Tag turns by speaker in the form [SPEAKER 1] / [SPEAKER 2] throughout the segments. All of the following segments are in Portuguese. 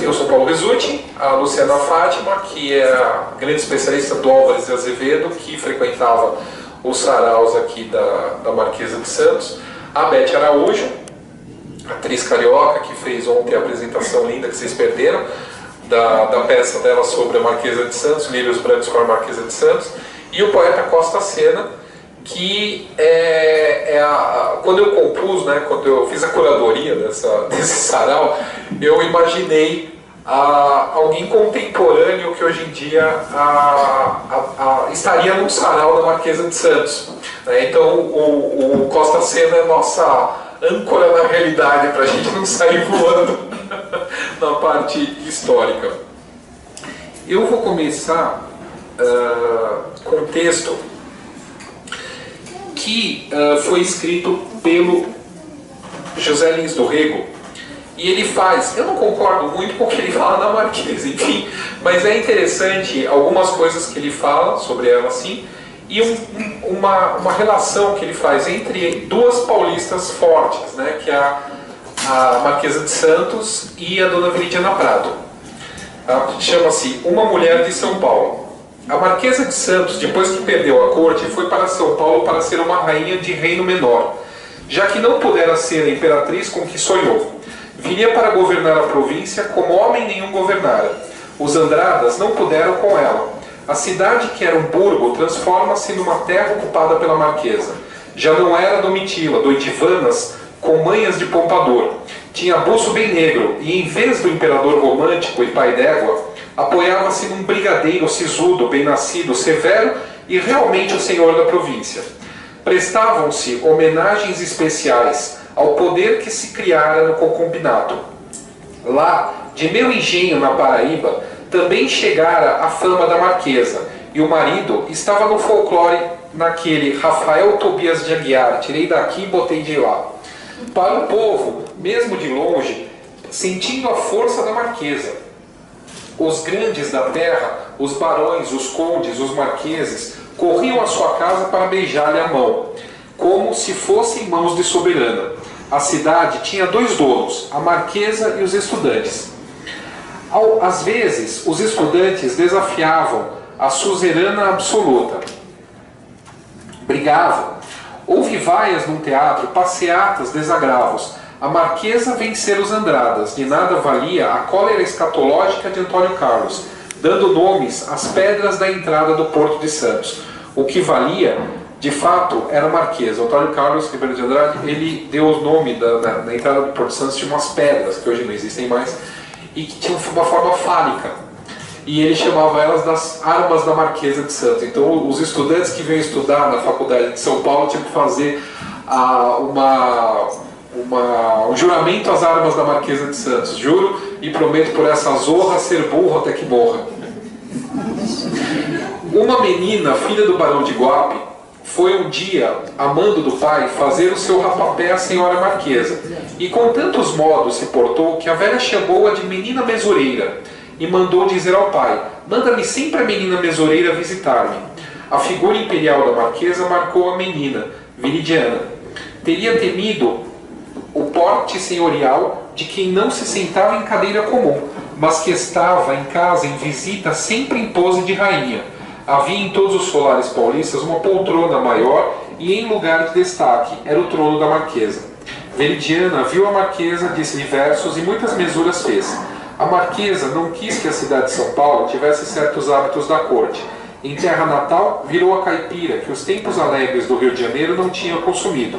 [SPEAKER 1] Eu sou Paulo Besutti, a Luciana Fátima, que é a grande especialista do Álvares de Azevedo, que frequentava os saraus aqui da Marquesa de Santos, a Beth Araújo, atriz carioca, que fez ontem a apresentação linda que vocês perderam, da peça dela sobre a Marquesa de Santos, Lírios Brancos com a Marquesa de Santos, e o poeta Costa Sena, que quando eu compus, né, quando eu fiz a curadoria desse sarau, eu imaginei alguém contemporâneo que hoje em dia estaria num sarau da Marquesa de Santos, né? Então o Costa Sena é nossa âncora na realidade, para a gente não sair voando na parte histórica. Eu vou começar com um texto que foi escrito pelo José Lins do Rego, e ele faz, eu não concordo muito com o que ele fala da Marquesa, enfim, mas é interessante algumas coisas que ele fala sobre ela assim, e uma relação que ele faz entre duas paulistas fortes, né, que é a Marquesa de Santos e a Dona Veridiana Prado. Chama-se Uma Mulher de São Paulo. A Marquesa de Santos, depois que perdeu a corte, foi para São Paulo para ser uma rainha de reino menor, já que não pudera ser a imperatriz com que sonhou. Viria para governar a província como homem nenhum governara. Os Andradas não puderam com ela. A cidade, que era um burgo, transforma-se numa terra ocupada pela Marquesa. Já não era Domitila, doidivanas com manhas de pompador. Tinha buço bem negro, e em vez do imperador romântico e pai d'égua, apoiava-se num brigadeiro sisudo, bem nascido, severo e realmente o senhor da província. Prestavam-se homenagens especiais ao poder que se criara no concubinato. Lá, de meu engenho na Paraíba, também chegara a fama da Marquesa, e o marido estava no folclore naquele Rafael Tobias de Aguiar, tirei daqui e botei de lá. Para o povo, mesmo de longe, sentindo a força da Marquesa, os grandes da terra, os barões, os condes, os marqueses, corriam à sua casa para beijar-lhe a mão, como se fossem mãos de soberana. A cidade tinha dois donos, a Marquesa e os estudantes. Às vezes, os estudantes desafiavam a suzerana absoluta. Brigavam. Houve vaias num teatro, passeatas, desagravos. A Marquesa vencer os Andradas, de nada valia a cólera escatológica de Antônio Carlos, dando nomes às pedras da entrada do Porto de Santos. O que valia, de fato, era a Marquesa. Antônio Carlos Ribeiro de Andrade, ele deu o nome na entrada do Porto de Santos, tinha umas pedras, que hoje não existem mais, e que tinham uma forma fálica. E ele chamava elas das armas da Marquesa de Santos. Então, os estudantes que vinham estudar na Faculdade de São Paulo tinham que fazer um juramento às armas da Marquesa de Santos. Juro e prometo por essa zorra ser burro até que morra. Uma menina, filha do barão de Guape, foi um dia, amando do pai, fazer o seu rapapé à senhora Marquesa, e com tantos modos se portou que a velha chamou-a de menina mesureira, e mandou dizer ao pai: manda-me sempre a menina mesureira visitar-me. A figura imperial da Marquesa marcou a menina, Veridiana. Teria temido o porte senhorial de quem não se sentava em cadeira comum, mas que estava em casa em visita sempre em pose de rainha. Havia em todos os solares paulistas uma poltrona maior e em lugar de destaque era o trono da Marquesa. Veridiana viu a Marquesa, disse-lhe versos e muitas mesuras fez. A Marquesa não quis que a cidade de São Paulo tivesse certos hábitos da corte. Em terra natal, virou a caipira, que os tempos alegres do Rio de Janeiro não tinham consumido.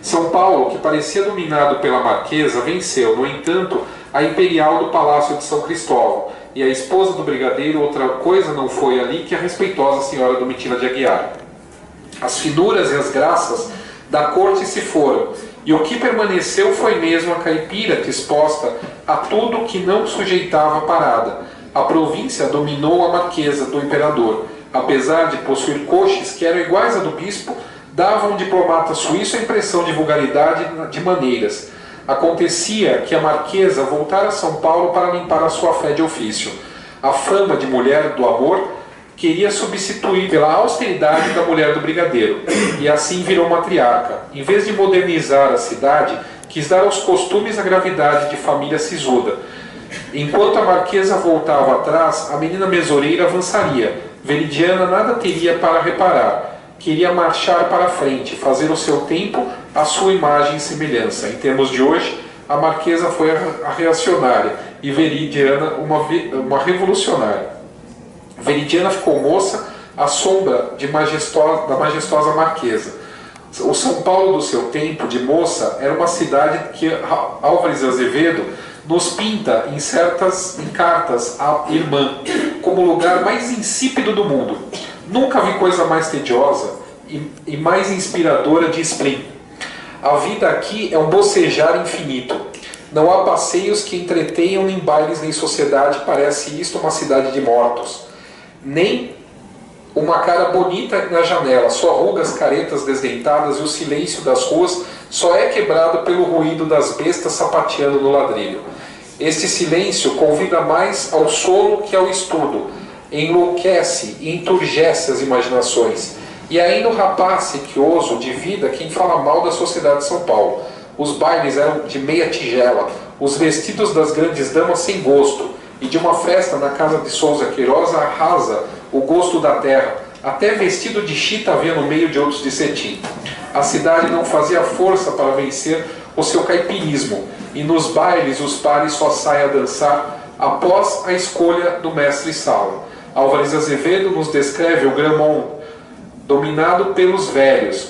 [SPEAKER 1] São Paulo, que parecia dominado pela Marquesa, venceu, no entanto, a imperial do Palácio de São Cristóvão, e a esposa do brigadeiro outra coisa não foi ali que a respeitosa senhora Domitila de Aguiar. As finuras e as graças da corte se foram, e o que permaneceu foi mesmo a caipira disposta a tudo que não sujeitava a parada. A província dominou a Marquesa do imperador. Apesar de possuir coches que eram iguais a do bispo, davam um diplomata suíço a impressão de vulgaridade de maneiras. Acontecia que a Marquesa voltara a São Paulo para limpar a sua fé de ofício. A fama de mulher do amor queria substituir pela austeridade da mulher do brigadeiro, e assim virou matriarca. Em vez de modernizar a cidade, quis dar aos costumes a gravidade de família sisuda. Enquanto a marquesa voltava atrás, a menina mesoureira avançaria. Veridiana nada teria para reparar. Queria marchar para frente, fazer o seu tempo à sua imagem e semelhança. Em termos de hoje, a marquesa foi a reacionária e Veridiana uma revolucionária. Veridiana ficou moça à sombra da majestosa marquesa. O São Paulo do seu tempo, de moça, era uma cidade que Álvares Azevedo nos pinta em cartas à irmã como o lugar mais insípido do mundo. Nunca vi coisa mais tediosa e mais inspiradora de spleen. A vida aqui é um bocejar infinito. Não há passeios que entretenham, nem bailes, nem sociedade. Parece isto uma cidade de mortos. Nem uma cara bonita na janela, só rugas, caretas desdentadas, e o silêncio das ruas só é quebrado pelo ruído das bestas sapateando no ladrilho. Este silêncio convida mais ao sono que ao estudo, enlouquece e enturgece as imaginações. E ainda o rapaz sequioso de vida quem fala mal da sociedade de São Paulo. Os bailes eram de meia tigela, os vestidos das grandes damas sem gosto, e de uma festa na casa de Souza Queiroz arrasa o gosto da terra. Até vestido de chita havia no meio de outros de cetim. A cidade não fazia força para vencer o seu caipirismo, e nos bailes os pares só saem a dançar após a escolha do mestre-sala. Álvares Azevedo nos descreve o Grammont, dominado pelos velhos.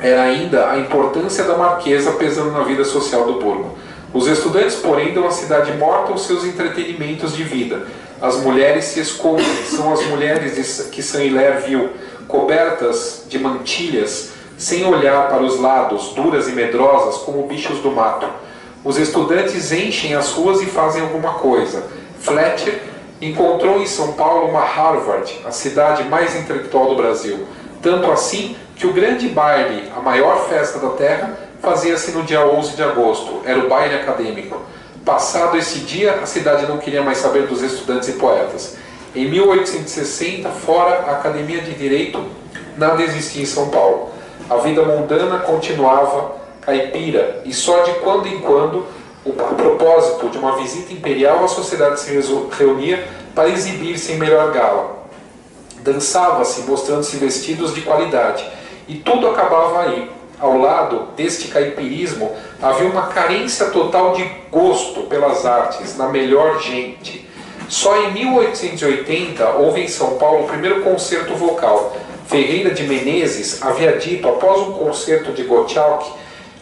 [SPEAKER 1] Era ainda a importância da marquesa pesando na vida social do burgo. Os estudantes, porém, dão à cidade morta os seus entretenimentos de vida. As mulheres se escondem, são as mulheres que Saint-Hilaire viu, cobertas de mantilhas, sem olhar para os lados, duras e medrosas como bichos do mato. Os estudantes enchem as ruas e fazem alguma coisa. Fletcher encontrou em São Paulo uma Harvard, a cidade mais intelectual do Brasil. Tanto assim que o grande baile, a maior festa da terra, fazia-se no dia 11 de agosto. Era o baile acadêmico. Passado esse dia, a cidade não queria mais saber dos estudantes e poetas. Em 1860, fora a Academia de Direito, nada existia em São Paulo. A vida mundana continuava caipira, e só de quando em quando, a propósito de uma visita imperial, a sociedade se reunia para exibir-se em melhor gala. Dançava-se, mostrando-se vestidos de qualidade, e tudo acabava aí. Ao lado deste caipirismo havia uma carência total de gosto pelas artes, na melhor gente. Só em 1880 houve em São Paulo o primeiro concerto vocal. Ferreira de Menezes havia dito, após um concerto de Gottschalk,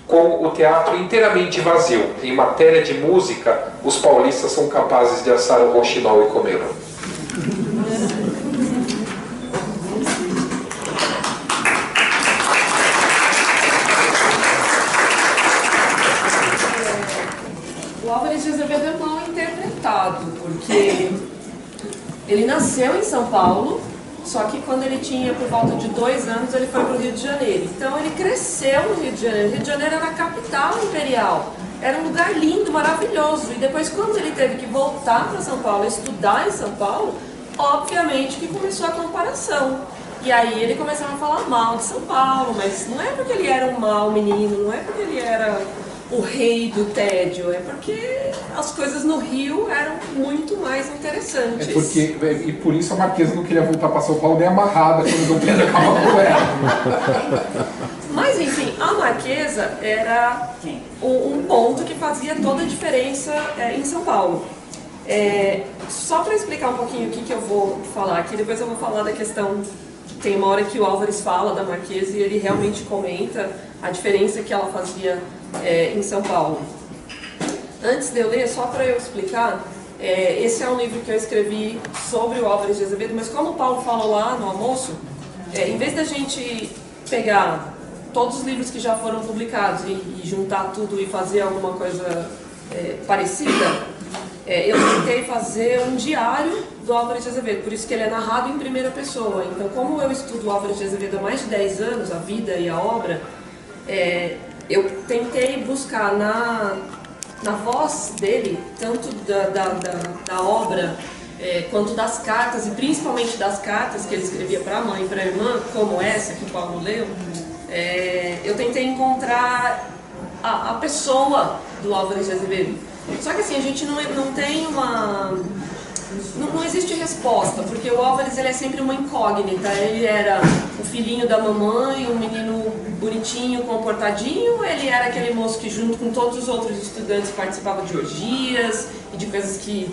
[SPEAKER 1] com o teatro inteiramente vazio, em matéria de música, os paulistas são capazes de assar um roxinol e comê-lo.
[SPEAKER 2] O Álvares de Azevedo é mal interpretado, porque ele nasceu em São Paulo, só que quando ele tinha por volta de 2 anos, ele foi para o Rio de Janeiro. Então ele cresceu no Rio de Janeiro. O Rio de Janeiro era a capital imperial. Era um lugar lindo, maravilhoso. E depois, quando ele teve que voltar para São Paulo, estudar em São Paulo, obviamente que começou a comparação. E aí ele começou a falar mal de São Paulo, mas não é porque ele era um mau menino, não é porque ele era o rei do tédio, é porque as coisas no Rio eram muito mais interessantes.
[SPEAKER 3] E por isso a marquesa não queria voltar para São Paulo nem amarrada quando Dom Pedro acabava com ela.
[SPEAKER 2] Mas enfim, a marquesa era um ponto que fazia toda a diferença em São Paulo. Só para explicar um pouquinho o que eu vou falar aqui, depois eu vou falar da questão. Tem uma hora que o Álvares fala da marquesa e ele realmente comenta a diferença que ela fazia em São Paulo. Antes de eu ler, só para eu explicar, esse é um livro que eu escrevi sobre o Álvares de Azevedo, mas como o Paulo falou lá no almoço, em vez da gente pegar todos os livros que já foram publicados e juntar tudo e fazer alguma coisa parecida, eu tentei fazer um diário do Álvares de Azevedo, por isso que ele é narrado em primeira pessoa. Então, como eu estudo o Álvares de Azevedo há mais de 10 anos, a vida e a obra, eu tentei buscar na voz dele, tanto da obra quanto das cartas, e principalmente das cartas que ele escrevia para a mãe e para a irmã, como essa que o Paulo leu, eu tentei encontrar a pessoa do Álvares de Azevedo. Só que assim, a gente não tem uma... Não existe resposta, porque o Álvares ele é sempre uma incógnita. Ele era o filhinho da mamãe, um menino bonitinho, comportadinho, ele era aquele moço que junto com todos os outros estudantes participava de orgias e de coisas que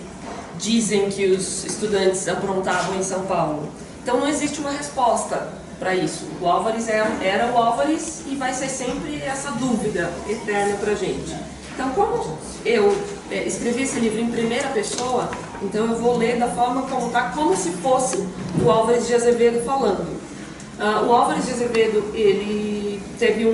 [SPEAKER 2] dizem que os estudantes aprontavam em São Paulo. Então não existe uma resposta para isso. O Álvares era o Álvares e vai ser sempre essa dúvida eterna para a gente. Então, como eu escrevi esse livro em primeira pessoa, então eu vou ler da forma como está, como se fosse o Álvares de Azevedo falando. O Álvares de Azevedo, ele teve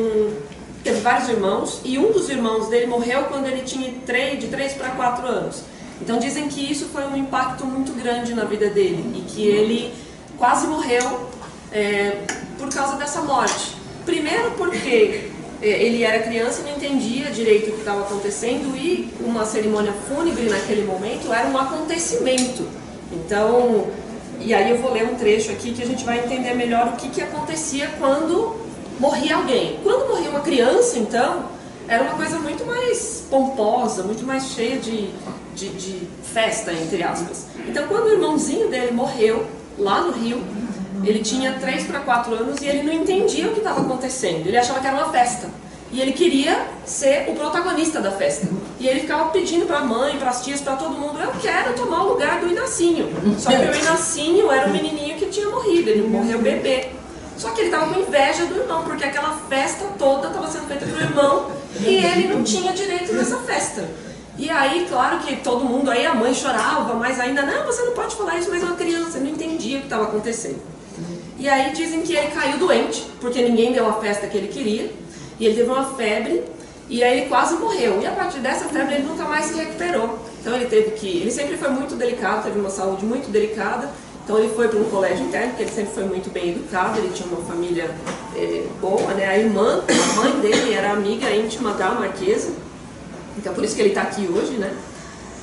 [SPEAKER 2] vários irmãos, e um dos irmãos dele morreu quando ele tinha de 3 para 4 anos. Então dizem que isso foi um impacto muito grande na vida dele, e que ele quase morreu por causa dessa morte. Primeiro porque ele era criança e não entendia direito o que estava acontecendo, e uma cerimônia fúnebre naquele momento era um acontecimento. Então, e aí eu vou ler um trecho aqui que a gente vai entender melhor o que acontecia quando morria alguém. Quando morria uma criança, então, era uma coisa muito mais pomposa, muito mais cheia de festa, entre aspas. Então, quando o irmãozinho dele morreu, lá no Rio, ele tinha 3 para 4 anos e ele não entendia o que estava acontecendo. Ele achava que era uma festa. E ele queria ser o protagonista da festa. E ele ficava pedindo para a mãe, para as tias, para todo mundo: eu quero tomar o lugar do Inacinho. Só que o Inacinho era o menininho que tinha morrido, ele morreu bebê. Só que ele estava com inveja do irmão, porque aquela festa toda estava sendo feita pro irmão e ele não tinha direito nessa festa. E aí, claro que todo mundo, aí a mãe chorava, mas ainda, não, você não pode falar isso, mas é uma criança, não entendia o que estava acontecendo. E aí dizem que ele caiu doente, porque ninguém deu a festa que ele queria, e ele teve uma febre, e aí ele quase morreu. E a partir dessa febre ele nunca mais se recuperou. Então ele sempre foi muito delicado, teve uma saúde muito delicada. Então ele foi para um colégio interno, porque ele sempre foi muito bem educado, ele tinha uma família boa, né? A mãe dele era amiga íntima da Marquesa, então por isso que ele está aqui hoje, né?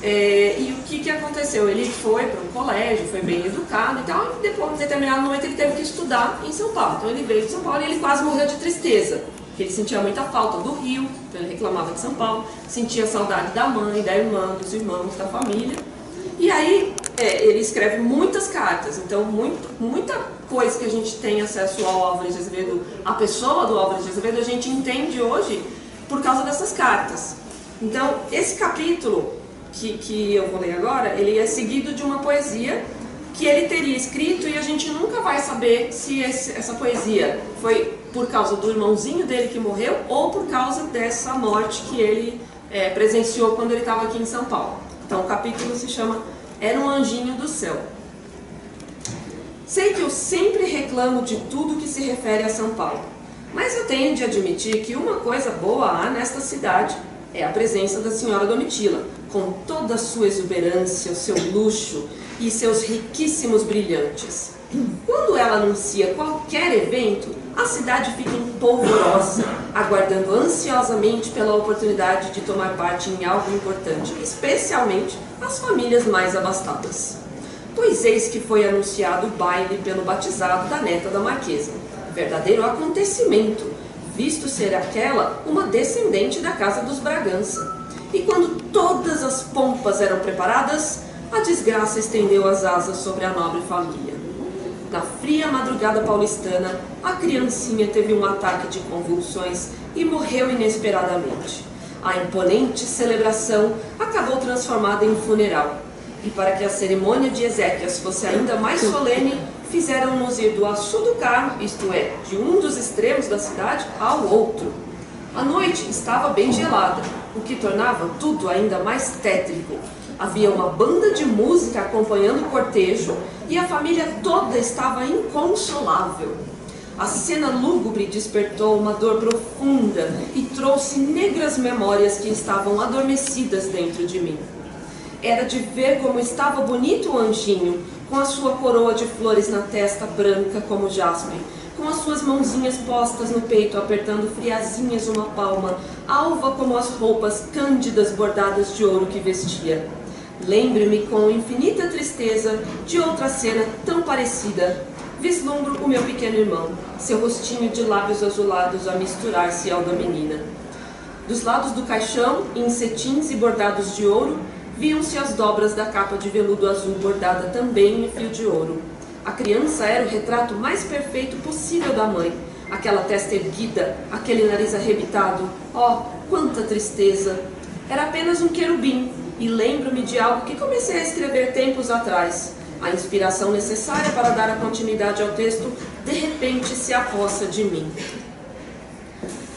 [SPEAKER 2] E o que aconteceu? Ele foi para um colégio, foi bem educado e tal, e depois, em determinado momento, ele teve que estudar em São Paulo. Então ele veio de São Paulo e ele quase morreu de tristeza, porque ele sentia muita falta do Rio, então ele reclamava de São Paulo, sentia saudade da mãe, da irmã, dos irmãos, da família. E aí ele escreve muitas cartas, então muita coisa que a gente tem acesso ao Álvares de Azevedo, a pessoa do Álvares de Azevedo, a gente entende hoje por causa dessas cartas. Então esse capítulo que eu vou ler agora, ele é seguido de uma poesia que ele teria escrito, e a gente nunca vai saber se essa poesia foi por causa do irmãozinho dele que morreu ou por causa dessa morte que ele presenciou quando ele estava aqui em São Paulo. Então o capítulo se chama Era um Anjinho do Céu. Sei que eu sempre reclamo de tudo que se refere a São Paulo, mas eu tenho de admitir que uma coisa boa há nesta cidade é a presença da senhora Domitila, com toda a sua exuberância, o seu luxo e seus riquíssimos brilhantes. Quando ela anuncia qualquer evento, a cidade fica empolvorosa, aguardando ansiosamente pela oportunidade de tomar parte em algo importante, especialmente as famílias mais abastadas. Pois eis que foi anunciado o baile pelo batizado da neta da Marquesa, verdadeiro acontecimento, visto ser aquela uma descendente da casa dos Bragança. E quando todas as pompas eram preparadas, a desgraça estendeu as asas sobre a nobre família. Na fria madrugada paulistana, a criancinha teve um ataque de convulsões e morreu inesperadamente. A imponente celebração acabou transformada em funeral. E para que a cerimônia de exéquias fosse ainda mais solene, fizeram-nos ir do Açu do Carmo, isto é, de um dos extremos da cidade, ao outro. A noite estava bem gelada, o que tornava tudo ainda mais tétrico. Havia uma banda de música acompanhando o cortejo e a família toda estava inconsolável. A cena lúgubre despertou uma dor profunda e trouxe negras memórias que estavam adormecidas dentro de mim. Era de ver como estava bonito o anjinho, com a sua coroa de flores na testa branca como jaspe, com as suas mãozinhas postas no peito, apertando friazinhas uma palma, alva como as roupas cândidas bordadas de ouro que vestia. Lembre-me com infinita tristeza de outra cena tão parecida. Vislumbro o meu pequeno irmão, seu rostinho de lábios azulados a misturar-se ao da menina. Dos lados do caixão, em cetins e bordados de ouro, viam-se as dobras da capa de veludo azul bordada também em fio de ouro. A criança era o retrato mais perfeito possível da mãe. Aquela testa erguida, aquele nariz arrebitado, oh, quanta tristeza! Era apenas um querubim, e lembro-me de algo que comecei a escrever tempos atrás. A inspiração necessária para dar a continuidade ao texto, de repente, se apossa de mim.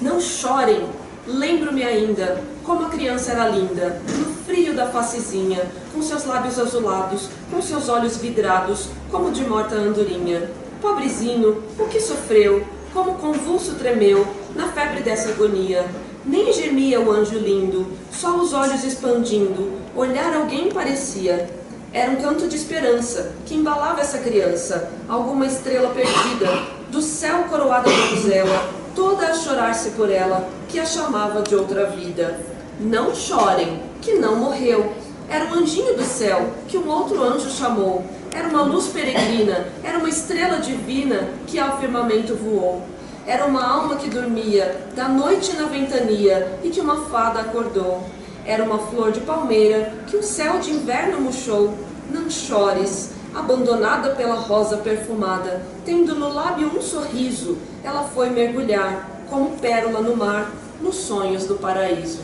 [SPEAKER 2] Não chorem! Lembro-me ainda como a criança era linda, no frio da facezinha, com seus lábios azulados, com seus olhos vidrados, como de morta andorinha. Pobrezinho, o que sofreu, como convulso tremeu, na febre dessa agonia. Nem gemia o anjo lindo, só os olhos expandindo, olhar alguém parecia. Era um canto de esperança que embalava essa criança, alguma estrela perdida, do céu coroada de donzela, toda a chorar-se por ela, que a chamava de outra vida. Não chorem, que não morreu. Era um anjinho do céu, que um outro anjo chamou. Era uma luz peregrina, era uma estrela divina, que ao firmamento voou. Era uma alma que dormia, da noite na ventania, e que uma fada acordou. Era uma flor de palmeira, que o céu de inverno murchou. Não chores, abandonada pela rosa perfumada, tendo no lábio um sorriso, ela foi mergulhar, como pérola no mar, nos sonhos do paraíso.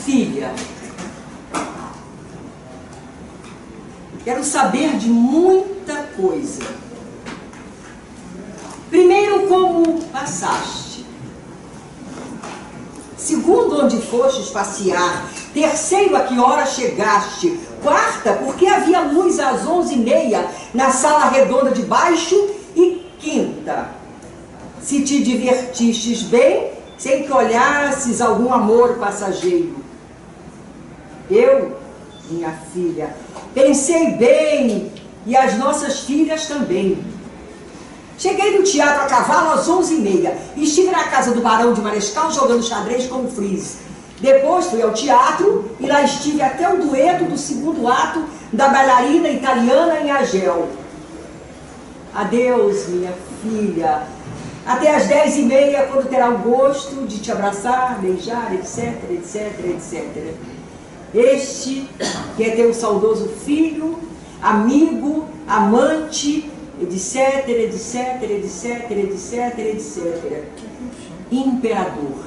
[SPEAKER 4] Filha, quero saber de muita coisa. Primeiro, como passaste. Segundo, onde fostes passear. Terceiro, a que hora chegaste. Quarta, porque havia luz às 11h30 na sala redonda de baixo. E quinta, se te divertistes bem, sem que olhasses algum amor passageiro. Eu, minha filha, pensei bem, e as nossas filhas também. Cheguei no teatro a cavalo às 11h30 e estive na casa do Barão de Marescal jogando xadrez com o Freeze. Depois fui ao teatro e lá estive até o dueto do segundo ato da bailarina italiana em Agel. Adeus, minha filha. Até às 10h30, quando terá o gosto de te abraçar, beijar, etc, etc, etc. Este que é teu saudoso filho, amigo, amante, etc, etc, etc, etc, etc. Imperador.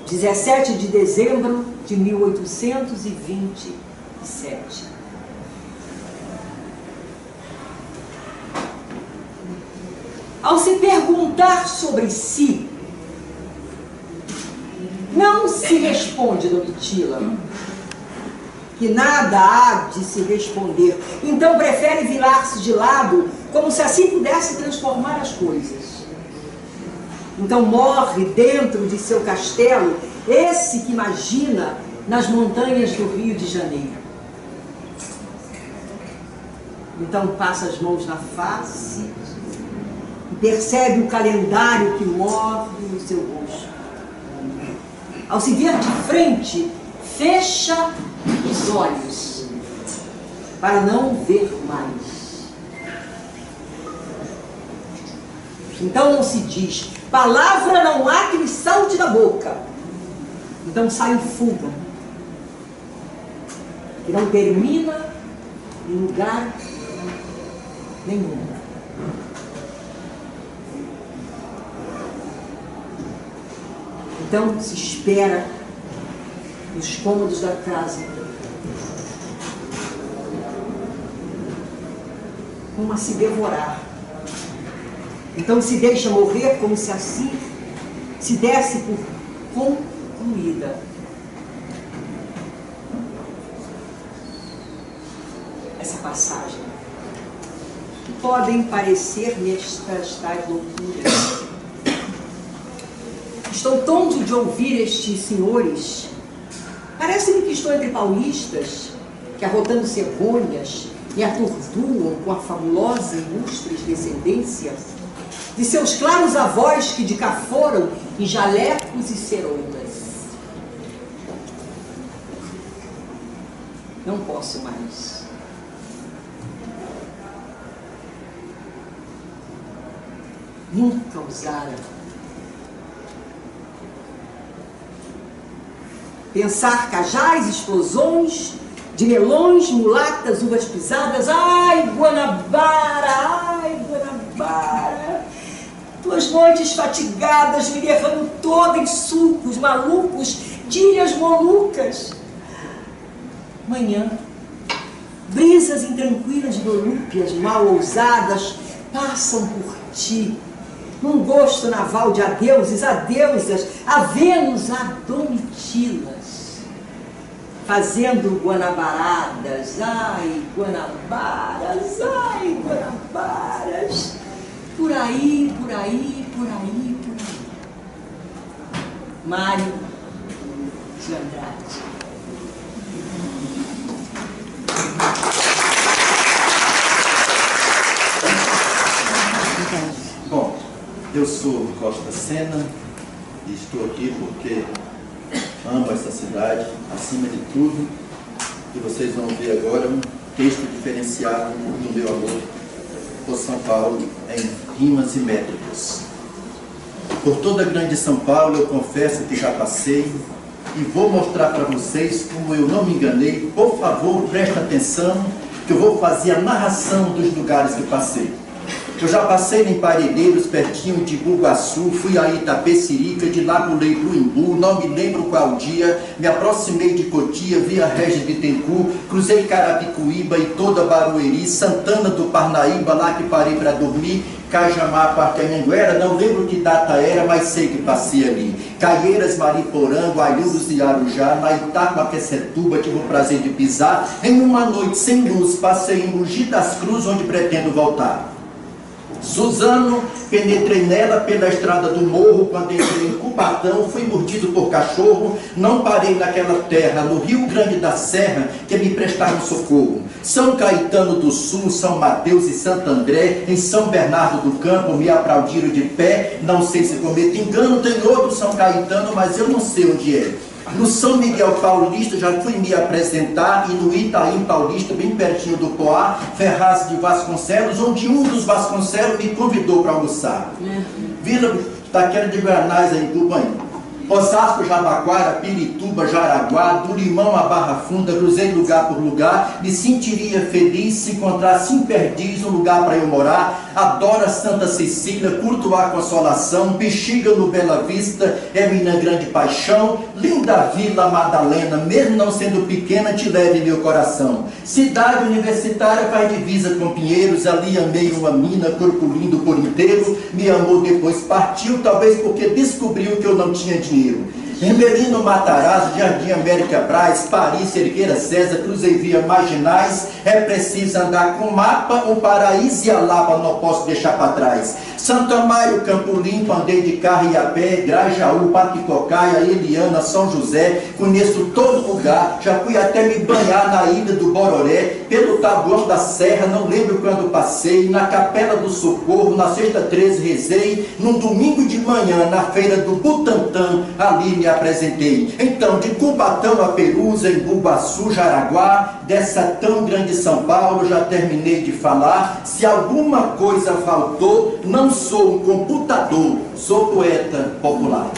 [SPEAKER 4] 17 de dezembro de 1827. Ao se perguntar sobre si, não se responde, Domitila, que nada há de se responder. Então prefere virar-se de lado, como se assim pudesse transformar as coisas. Então morre dentro de seu castelo esse que imagina nas montanhas do Rio de Janeiro. Então passa as mãos na face e percebe o calendário que morre no seu rosto. Ao se ver de frente, fecha os olhos para não ver mais. Então não se diz, palavra não há que lhe salte da boca. Então sai em fuga, que não termina em lugar nenhum. Então se espera nos cômodos da casa como a se devorar. Então se deixa morrer como se assim se desse por concluída. Essa passagem. Que podem parecer-me estas tais loucuras. Estou tonto de ouvir estes senhores. Parece-me que estou entre paulistas que, arrotando cegonhas, me atordoam com a fabulosa e ilustre descendência de seus claros avós que de cá foram em jalecos e ceroulas. Não posso mais. Nunca usara. Pensar cajás, explosões de melões, mulatas, uvas pisadas. Ai, Guanabara, ai, Guanabara. Tuas noites fatigadas me derramo toda em sulcos malucos de ilhas molucas. Manhã, brisas intranquilas volúpias mal ousadas passam por ti, num gosto naval de adeuses, adeusas, a Vênus, a Domitilas, fazendo guanabaradas, ai, Guanabaras, ai, Guanabaras, por aí, por aí, por aí, por aí. Mário de Andrade.
[SPEAKER 5] Bom, eu sou Costa Sena e estou aqui porque amo essa cidade, acima de tudo, e vocês vão ver agora um texto diferenciado do meu amor por São Paulo em rimas e métricas. Por toda a grande São Paulo eu confesso que já passei e vou mostrar para vocês como eu não me enganei. Por favor, presta atenção que eu vou fazer a narração dos lugares que passei. Eu já passei em Parelheiros, pertinho de Bugaçu, fui a Itapecerica, de lá pulei pro Imbu, não me lembro qual dia, me aproximei de Cotia, vi a Regis Bittencourt, cruzei Carapicuíba e toda Barueri, Santana do Parnaíba, lá que parei para dormir, Cajamar, Parcanhanguera, não lembro que data era, mas sei que passei ali. Caieiras, Mariporã, Guaiúdos e Arujá, na Itacoaquecetuba, tive o prazer de pisar, em uma noite sem luz, passei em Mogi das Cruzes, onde pretendo voltar. Suzano, penetrei nela pela estrada do morro, quando entrei em Cubatão, fui mordido por cachorro, não parei naquela terra, no Rio Grande da Serra, que me prestaram socorro. São Caetano do Sul, São Mateus e Santo André, em São Bernardo do Campo, me aplaudiram de pé, não sei se cometo engano, tem outro São Caetano, mas eu não sei onde é. No São Miguel Paulista já fui me apresentar, e no Itaim Paulista, bem pertinho do Poá, Ferraz de Vasconcelos, onde um dos Vasconcelos me convidou para almoçar. Vila Taquera de Guanás, em Tubanha. Osasco, Jabaquara, Pirituba, Jaraguá, do Limão à Barra Funda, cruzei lugar por lugar, me sentiria feliz se encontrasse em Perdiz um lugar para eu morar. Adoro Santa Cecília, curto a Consolação, Bexiga no Bela Vista, é minha grande paixão. Linda Vila Madalena, mesmo não sendo pequena, te leve meu coração. Cidade universitária faz divisa com Pinheiros, ali amei uma mina, corpo lindo por inteiro, me amou depois partiu, talvez porque descobriu que eu não tinha dinheiro. Ribeirino, Matarazzo, Jardim América Braz, Paris, Cerqueira César, cruzei via marginais, é preciso andar com mapa, o Paraíso e a Lapa não posso deixar para trás. Santo Amaro, Campo Limpo, andei de carro e a pé, Grajaú, Paticocaia, Eliana, São José, conheço todo lugar, já fui até me banhar na ilha do Bororé, pelo Tabuão da Serra, não lembro quando passei, na Capela do Socorro, na sexta 13 rezei, num domingo de manhã, na feira do Butantã, ali me apresentei. Então, de Cubatão a Perusa, em Bubaçu, Jaraguá, dessa tão grande São Paulo, já terminei de falar. Se alguma coisa faltou, não sou um computador, sou poeta popular.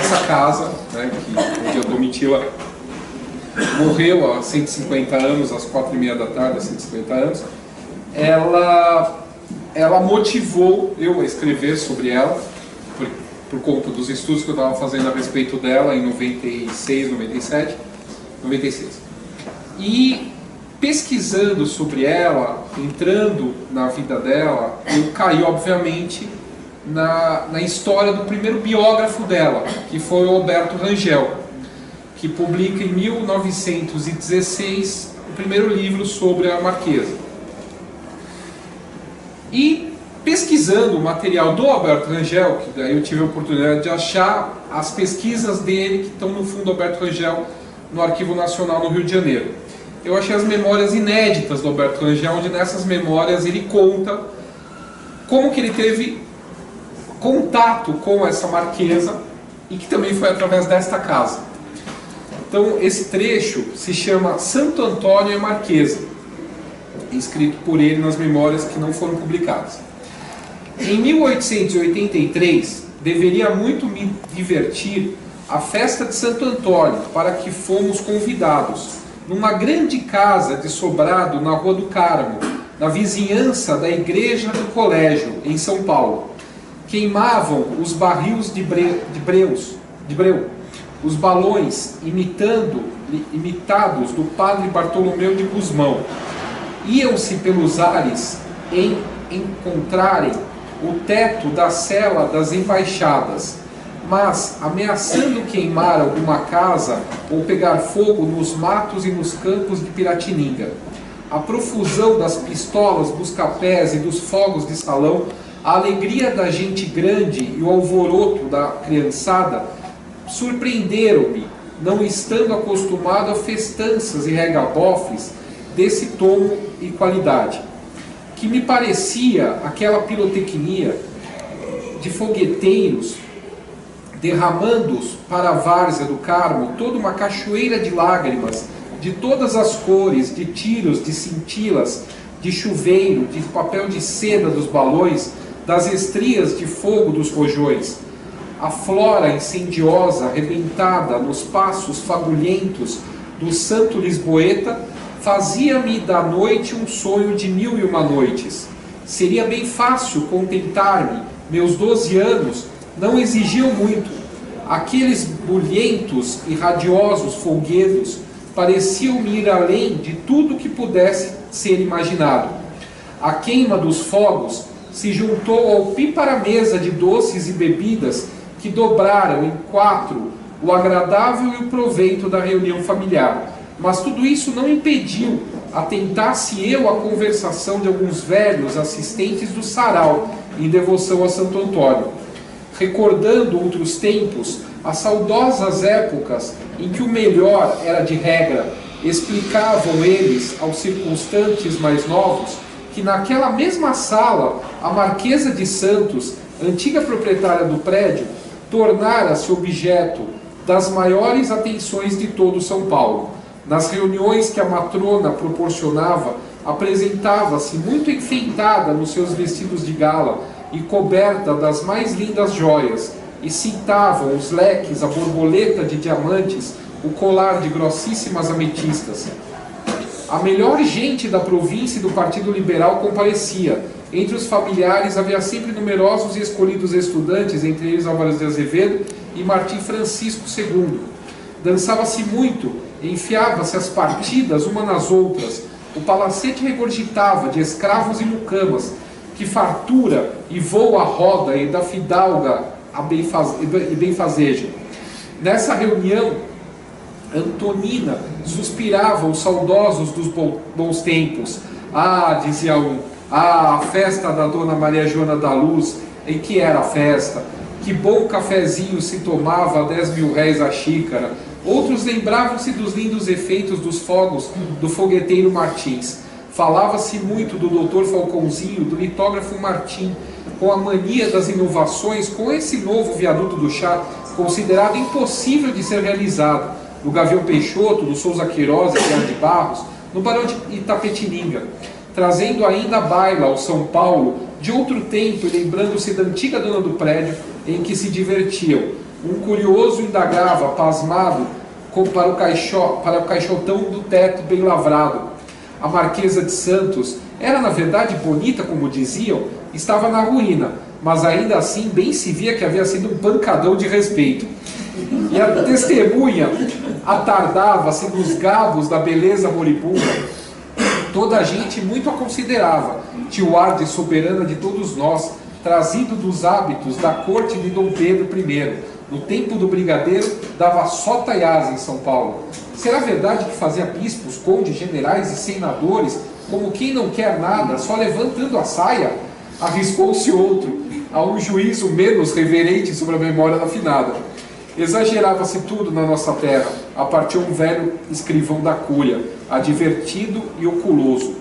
[SPEAKER 1] Essa casa, né, onde a Domitila morreu há 150 anos, às 4h30 da tarde, há 150 anos, ela motivou eu a escrever sobre ela, por conta dos estudos que eu estava fazendo a respeito dela em 96, 97, 96. E pesquisando sobre ela, entrando na vida dela, eu caí, obviamente, na história do primeiro biógrafo dela, que foi o Alberto Rangel, que publica em 1916 o primeiro livro sobre a Marquesa. E
[SPEAKER 3] pesquisando o material do Alberto Rangel, que daí eu tive a oportunidade de achar as pesquisas dele que estão no Fundo Alberto Rangel, no Arquivo Nacional no Rio de Janeiro. Eu achei as memórias inéditas do Alberto Rangel, onde nessas memórias ele conta como que ele teve contato com essa marquesa e que também foi através desta casa. Então esse trecho se chama Santo Antônio e a Marquesa, escrito por ele nas memórias que não foram publicadas. Em 1883, deveria muito me divertir a festa de Santo Antônio, para que fomos convidados, numa grande casa de sobrado na Rua do Carmo, na vizinhança da igreja do colégio, em São Paulo. Queimavam os barris de breu, os balões imitados do padre Bartolomeu de Gusmão. Iam-se pelos ares em encontrarem o teto da cela das embaixadas, mas ameaçando queimar alguma casa ou pegar fogo nos matos e nos campos de Piratininga. A profusão das pistolas, busca-pés e dos fogos de salão, a alegria da gente grande e o alvoroço da criançada surpreenderam-me, não estando acostumado a festanças e regabofes desse tomo e qualidade, que me parecia aquela pirotecnia de fogueteiros derramando para a várzea do Carmo toda uma cachoeira de lágrimas, de todas as cores, de tiros, de cintilas, de chuveiro, de papel de seda dos balões, das estrias de fogo dos rojões. A flora incendiosa, arrebentada nos passos fagulhentos do santo Lisboeta, fazia-me da noite um sonho de 1001 noites. Seria bem fácil contentar-me, meus 12 anos não exigiam muito. Aqueles bulhentos e radiosos folguedos pareciam-me ir além de tudo que pudesse ser imaginado. A queima dos fogos se juntou ao piparamesa de doces e bebidas que dobraram em 4 o agradável e o proveito da reunião familiar. Mas tudo isso não impediu atentasse eu à conversação de alguns velhos assistentes do sarau em devoção a Santo Antônio, recordando outros tempos, as saudosas épocas em que o melhor era de regra. Explicavam eles aos circunstantes mais novos que naquela mesma sala a Marquesa de Santos, antiga proprietária do prédio, tornara-se objeto das maiores atenções de todo São Paulo. Nas reuniões que a matrona proporcionava, apresentava-se muito enfeitada nos seus vestidos de gala e coberta das mais lindas joias, e cintavam os leques, a borboleta de diamantes, o colar de grossíssimas ametistas. A melhor gente da província e do Partido Liberal comparecia. Entre os familiares havia sempre numerosos e escolhidos estudantes, entre eles Álvares de Azevedo e Martim Francisco II. Dançava-se muito, enfiava-se as partidas uma nas outras. O palacete regurgitava de escravos e mucamas, que fartura e voo a roda e da fidalga e benfazeja. Nessa reunião, Antonina suspirava os saudosos dos bons tempos. Ah, dizia um, a festa da Dona Maria Joana da Luz, em que era a festa, que bom cafezinho se tomava a 10.000 réis a xícara. Outros lembravam-se dos lindos efeitos dos fogos do fogueteiro Martins. Falava-se muito do doutor Falcãozinho, do litógrafo Martim, com a mania das inovações, com esse novo viaduto do chá, considerado impossível de ser realizado, do Gavião Peixoto, do Souza Queiroz e Guiar de Barros, no Barão de Itapetininga, trazendo ainda a baila ao São Paulo de outro tempo e lembrando-se da antiga dona do prédio em que se divertiam. Um curioso indagava, pasmado, para o caixotão do teto bem lavrado. A Marquesa de Santos era, na verdade, bonita, como diziam, estava na ruína, mas ainda assim bem se via que havia sido um pancadão de respeito. E a testemunha atardava-se nos gabos da beleza moribunda. Toda a gente muito a considerava, tinha o ar de soberana de todos nós, trazido dos hábitos da corte de Dom Pedro I. No tempo do brigadeiro, dava só taiás em São Paulo. Será verdade que fazia bispos, condes, generais e senadores, como quem não quer nada, só levantando a saia? arriscou-se outro, a um juízo menos reverente sobre a memória da finada. Exagerava-se tudo na nossa terra, a partir de um velho escrivão da Cúria, advertido e oculoso.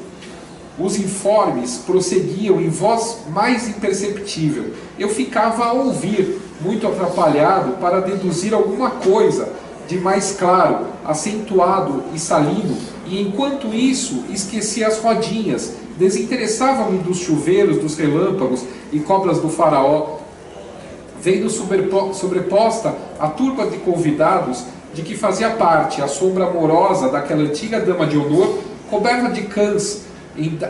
[SPEAKER 3] Os informes prosseguiam em voz mais imperceptível. Eu ficava a ouvir, muito atrapalhado, para deduzir alguma coisa de mais claro, acentuado e salino, e enquanto isso esquecia as rodinhas, desinteressava-me dos chuveiros, dos relâmpagos e cobras do faraó, vendo sobreposta a turba de convidados de que fazia parte a sombra amorosa daquela antiga dama de honor, coberta de cãs,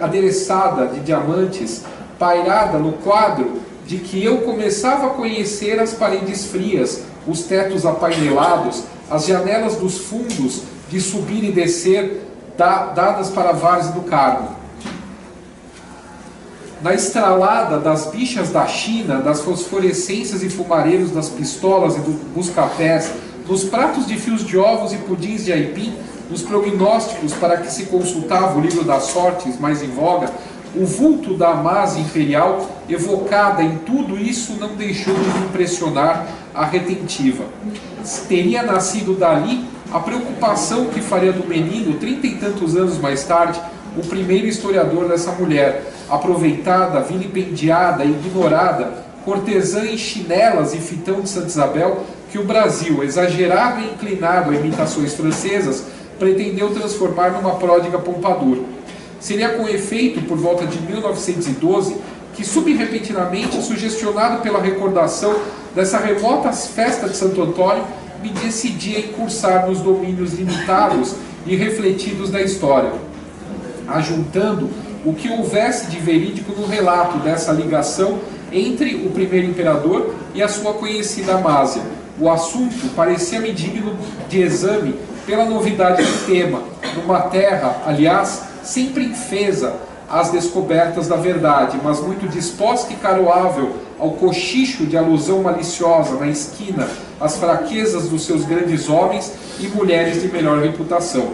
[SPEAKER 3] adereçada de diamantes, pairada no quadro de que eu começava a conhecer as paredes frias, os tetos apainelados, as janelas dos fundos de subir e descer, dadas para a várzea do Carmo. Na estralada das bichas da China, das fosforescências e fumareiros das pistolas e dos buscapés, nos pratos de fios de ovos e pudins de aipim, nos prognósticos para que se consultava o livro das sortes mais em voga, o vulto da Amásia imperial, evocada em tudo isso, não deixou de me impressionar a retentiva. Teria nascido dali a preocupação que faria do menino, 30 e tantos anos mais tarde, o primeiro historiador dessa mulher, aproveitada, vilipendiada, ignorada, cortesã em chinelas e fitão de Santa Isabel, que o Brasil, exagerado e inclinado a imitações francesas, pretendeu transformar numa pródiga Pompadour. Seria com efeito, por volta de 1912, que subrepentinamente, sugestionado pela recordação dessa remota festa de Santo Antônio, me decidi a incursar nos domínios limitados e refletidos da história, ajuntando o que houvesse de verídico no relato dessa ligação entre o primeiro imperador e a sua conhecida Amásia. O assunto parecia-me digno de exame pela novidade do tema, numa terra, aliás, sempre infesa às descobertas da verdade, mas muito disposta e caroável ao cochicho de alusão maliciosa na esquina às fraquezas dos seus grandes homens e mulheres de melhor reputação.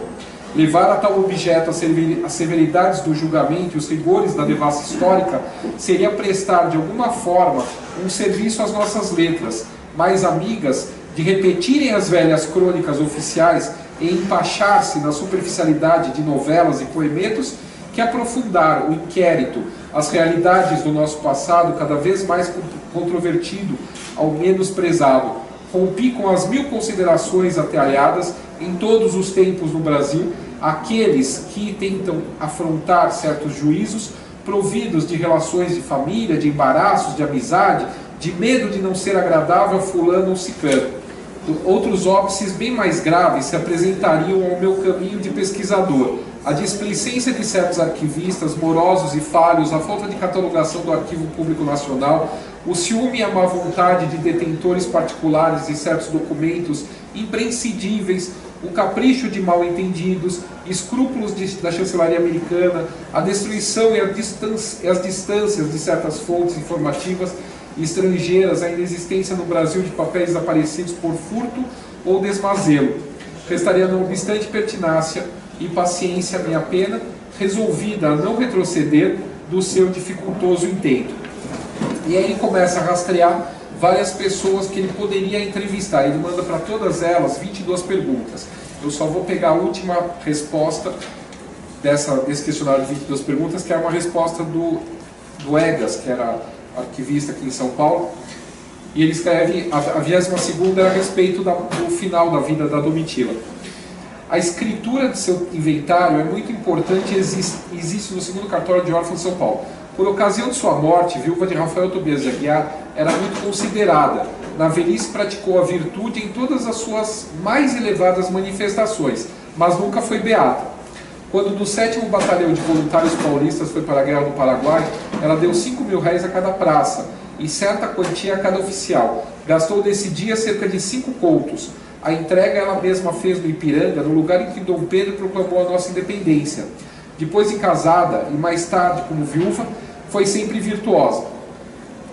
[SPEAKER 3] Levar a tal objeto as severidades do julgamento e os rigores da devassa histórica seria prestar, de alguma forma, um serviço às nossas letras, mais amigas de repetirem as velhas crônicas oficiais e empachar-se na superficialidade de novelas e poemetos, que aprofundar o inquérito, as realidades do nosso passado, cada vez mais controvertido ao menosprezado. Rompi com as 1000 considerações atalhadas em todos os tempos no Brasil, aqueles que tentam afrontar certos juízos, providos de relações de família, de embaraços, de amizade, de medo de não ser agradável a fulano ou ciclano. Outros óbices bem mais graves se apresentariam ao meu caminho de pesquisador. A displicência de certos arquivistas, morosos e falhos, a falta de catalogação do Arquivo Público Nacional, o ciúme e a má vontade de detentores particulares de certos documentos imprescindíveis, o capricho de mal-entendidos, escrúpulos da chancelaria americana, a destruição e as distâncias de certas fontes informativas estrangeiras, a inexistência no Brasil de papéis desaparecidos por furto ou desmazelo. Restaria, não obstante, pertinácia e paciência a minha pena, resolvida a não retroceder do seu dificultoso intento. E aí ele começa a rastrear várias pessoas que ele poderia entrevistar. Ele manda para todas elas 22 perguntas. Eu só vou pegar a última resposta desse questionário de 22 perguntas, que é uma resposta do Egas, que era arquivista aqui em São Paulo, e ele escreve, a 22ª era a respeito do final da vida da Domitila. A escritura de seu inventário é muito importante e existe no 2º cartório de órfãos de São Paulo. Por ocasião de sua morte, viúva de Rafael Tobias de Aguiar, era muito considerada. Na velhice praticou a virtude em todas as suas mais elevadas manifestações, mas nunca foi beata. Quando do 7º Batalhão de Voluntários Paulistas foi para a Guerra do Paraguai, ela deu 5.000 réis a cada praça e certa quantia a cada oficial. Gastou nesse dia cerca de 5 contos. A entrega ela mesma fez no Ipiranga, no lugar em que Dom Pedro proclamou a nossa independência. Depois de casada e mais tarde como viúva, foi sempre virtuosa.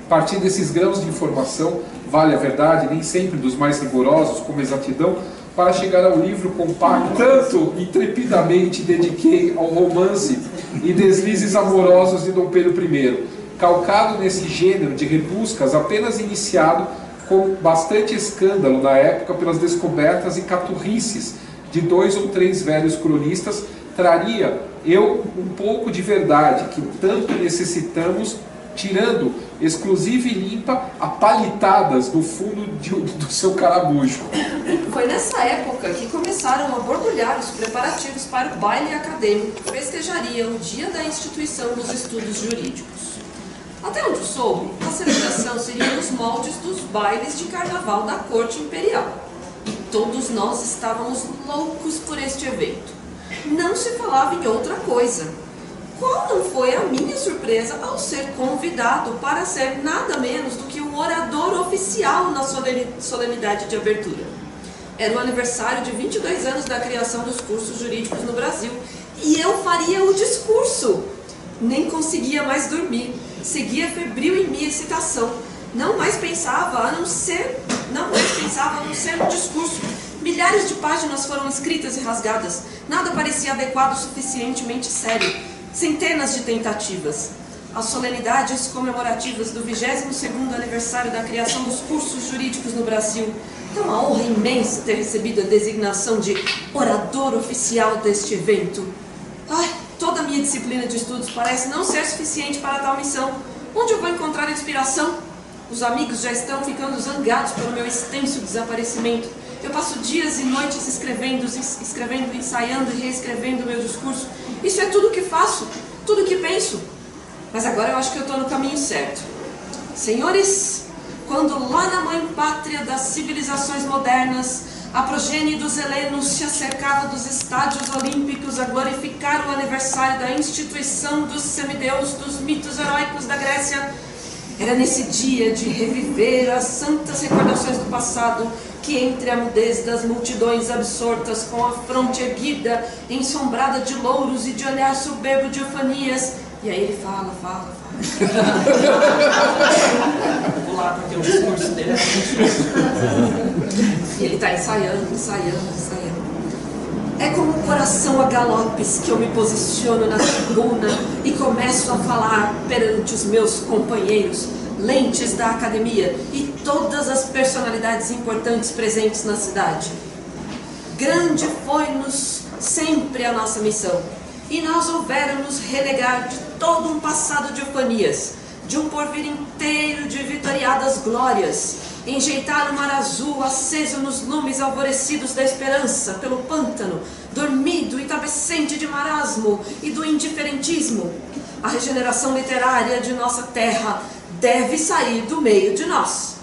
[SPEAKER 3] A partir desses grãos de informação, vale a verdade, nem sempre dos mais rigorosos, como exatidão, para chegar ao livro compacto, tanto intrepidamente dediquei ao romance e deslizes amorosos de Dom Pedro I. calcado nesse gênero de rebuscas apenas iniciado com bastante escândalo na época pelas descobertas e caturrices de 2 ou 3 velhos cronistas, traria eu um pouco de verdade que tanto necessitamos, tirando exclusiva e limpa a palitadas no fundo do seu caramujo.
[SPEAKER 2] Foi nessa época que começaram a borbulhar os preparativos para o baile acadêmico que festejaria o dia da instituição dos estudos jurídicos. Até onde soube, a celebração seria nos moldes dos bailes de carnaval da corte imperial. E todos nós estávamos loucos por este evento. Não se falava em outra coisa. Qual não foi a minha surpresa ao ser convidado para ser nada menos do que o orador oficial na solenidade de abertura. Era o aniversário de 22 anos da criação dos cursos jurídicos no Brasil e eu faria o discurso. Nem conseguia mais dormir, seguia febril em minha excitação. Não mais pensava a não ser no discurso. Milhares de páginas foram escritas e rasgadas. Nada parecia adequado o suficientemente sério. Centenas de tentativas. As solenidades comemorativas do 22º aniversário da criação dos cursos jurídicos no Brasil. É uma honra imensa ter recebido a designação de orador oficial deste evento. Ai, toda a minha disciplina de estudos parece não ser suficiente para tal missão. Onde eu vou encontrar inspiração? Os amigos já estão ficando zangados pelo meu extenso desaparecimento. Eu passo dias e noites escrevendo, ensaiando e reescrevendo o meu discurso. Isso é tudo o que faço, tudo o que penso. Mas agora eu acho que eu estou no caminho certo. Senhores, quando lá na mãe pátria das civilizações modernas, a progenie dos helenos se acercava dos estádios olímpicos a glorificar o aniversário da instituição dos semideus dos mitos heróicos da Grécia, era nesse dia de reviver as santas recordações do passado que, entre a mudez das multidões absortas, com a fronte erguida, ensombrada de louros e de olhar soberbo de Eufanias, e aí ele fala. Vou lá porque o discurso dele é e ele está ensaiando. É como um coração a galopes que eu me posiciono na tribuna e começo a falar perante os meus companheiros, lentes da academia e todas as personalidades importantes presentes na cidade. Grande foi-nos sempre a nossa missão, e nós houvéramos renegar de todo um passado de Eufanias, de um porvir inteiro de vitoriadas glórias, enjeitar o mar azul aceso nos lumes alvorecidos da esperança pelo pântano, dormido e tabescente de marasmo e do indiferentismo. A regeneração literária de nossa terra deve sair do meio de nós.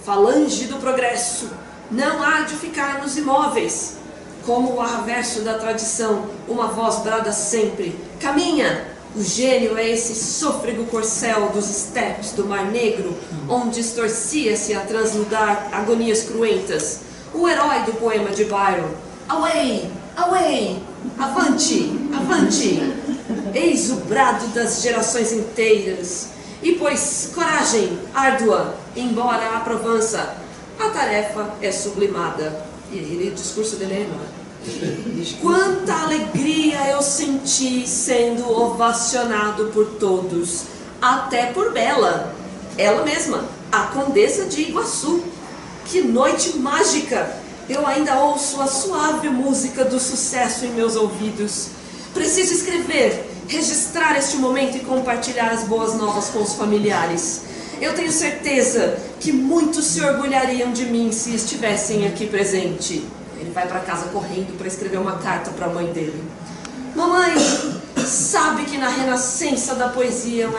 [SPEAKER 2] Falange do progresso, não há de ficarmos imóveis. Como o arraverso da tradição, uma voz brada sempre: caminha! O gênio é esse sôfrego corcel dos estepes do Mar Negro, onde estorcia-se a transnudar agonias cruentas. O herói do poema de Byron: away, away, avante, avante! Eis o brado das gerações inteiras. E pois coragem árdua, embora a provança, a tarefa é sublimada. E o discurso dele é enorme. Quanta alegria eu senti sendo ovacionado por todos, até por Bela, ela mesma, a Condessa de Iguaçu. Que noite mágica! Eu ainda ouço a suave música do sucesso em meus ouvidos. Preciso escrever, registrar este momento e compartilhar as boas novas com os familiares. Eu tenho certeza que muitos se orgulhariam de mim se estivessem aqui presente. Ele vai para casa correndo para escrever uma carta para a mãe dele. Mamãe, sabe que na renascença da poesia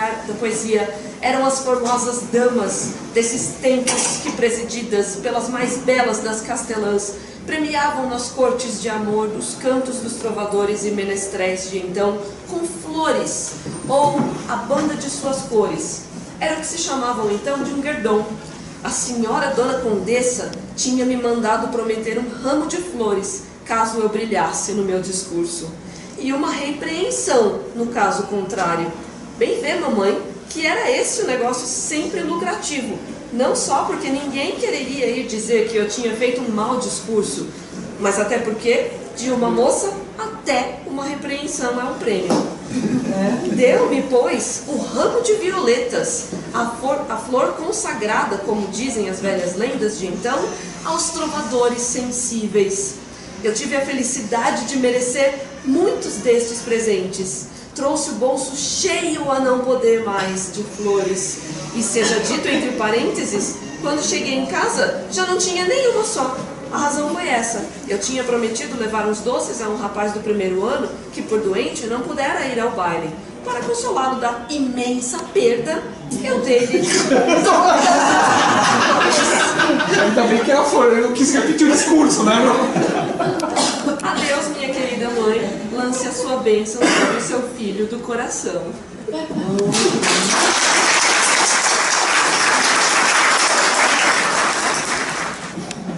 [SPEAKER 2] eram as formosas damas desses tempos que, presididas pelas mais belas das castelãs, premiavam nas cortes de amor os cantos dos trovadores e menestréis de então com flores ou a banda de suas cores. Era o que se chamavam então de um guerdon. A senhora Dona Condessa tinha me mandado prometer um ramo de flores, caso eu brilhasse no meu discurso, e uma repreensão, no caso contrário. Bem vê, mamãe, que era esse o negócio sempre lucrativo, não só porque ninguém quereria ir dizer que eu tinha feito um mau discurso, mas até porque, de uma moça até uma uma repreensão é um prêmio. Deu-me, pois, o ramo de violetas, a flor consagrada, como dizem as velhas lendas de então, aos trovadores sensíveis. Eu tive a felicidade de merecer muitos destes presentes. Trouxe o bolso cheio a não poder mais de flores. E seja dito entre parênteses, quando cheguei em casa, já não tinha nenhuma só. A razão foi essa. Eu tinha prometido levar uns doces a um rapaz do primeiro ano que, por doente, não pudera ir ao baile. Para consolá-lo da imensa perda, eu dei-lhe
[SPEAKER 3] Ainda bem que a flor, eu não quis repetir o discurso, né?
[SPEAKER 2] Adeus, minha querida mãe. Lance a sua bênção sobre o seu filho do coração.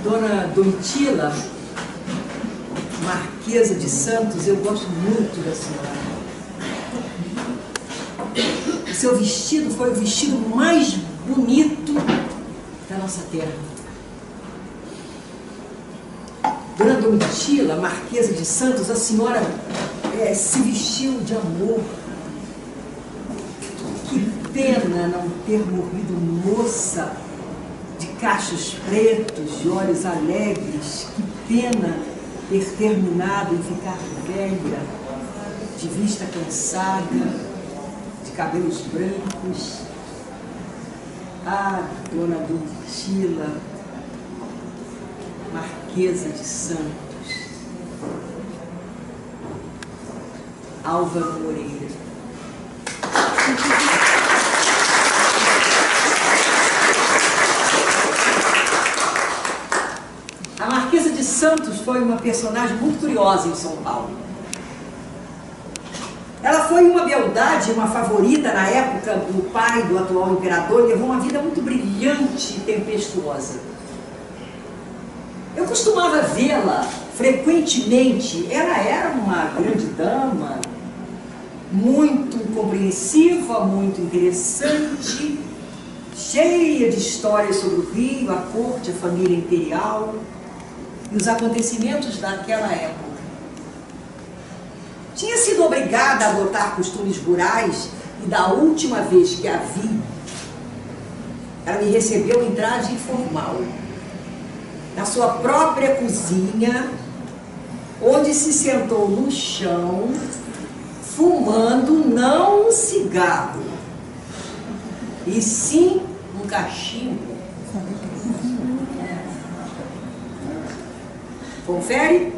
[SPEAKER 4] Dona Domitila, Marquesa de Santos, eu gosto muito da senhora. O seu vestido foi o vestido mais bonito da nossa terra. Dona Domitila, Marquesa de Santos, a senhora se vestiu de amor. Que pena não ter morrido moça, de cachos pretos, de olhos alegres. Que pena ter terminado em ficar velha, de vista cansada, de cabelos brancos. Ah, Dona Domitila, Marquesa de Santos. Álvaro Moreira. A Marquesa de Santos foi uma personagem muito curiosa em São Paulo. Ela foi uma beldade, uma favorita na época do pai do atual imperador, e levou uma vida muito brilhante e tempestuosa. Eu costumava vê-la frequentemente. Ela era uma grande dama, muito compreensiva, muito interessante, cheia de histórias sobre o Rio, a corte, a família imperial e os acontecimentos daquela época. Tinha sido obrigada a adotar costumes rurais e da última vez que a vi, ela me recebeu em traje informal, na sua própria cozinha, onde se sentou no chão, fumando não um cigarro, e sim um cachimbo. Confere?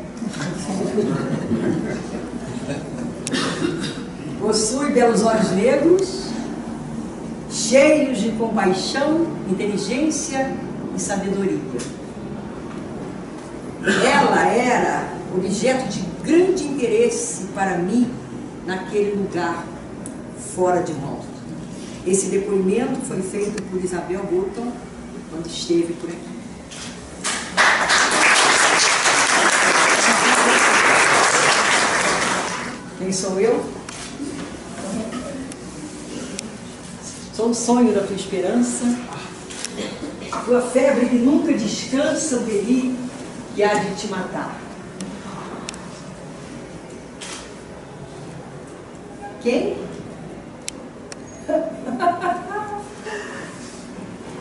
[SPEAKER 4] Possui belos olhos negros, cheios de compaixão, inteligência e sabedoria. Ela era objeto de grande interesse para mim naquele lugar fora de mão. Esse depoimento foi feito por Isabel Button quando esteve por aqui. Quem sou eu? Sou o sonho da tua esperança, tua febre que nunca descansa, o delírio que há de te matar. Quem?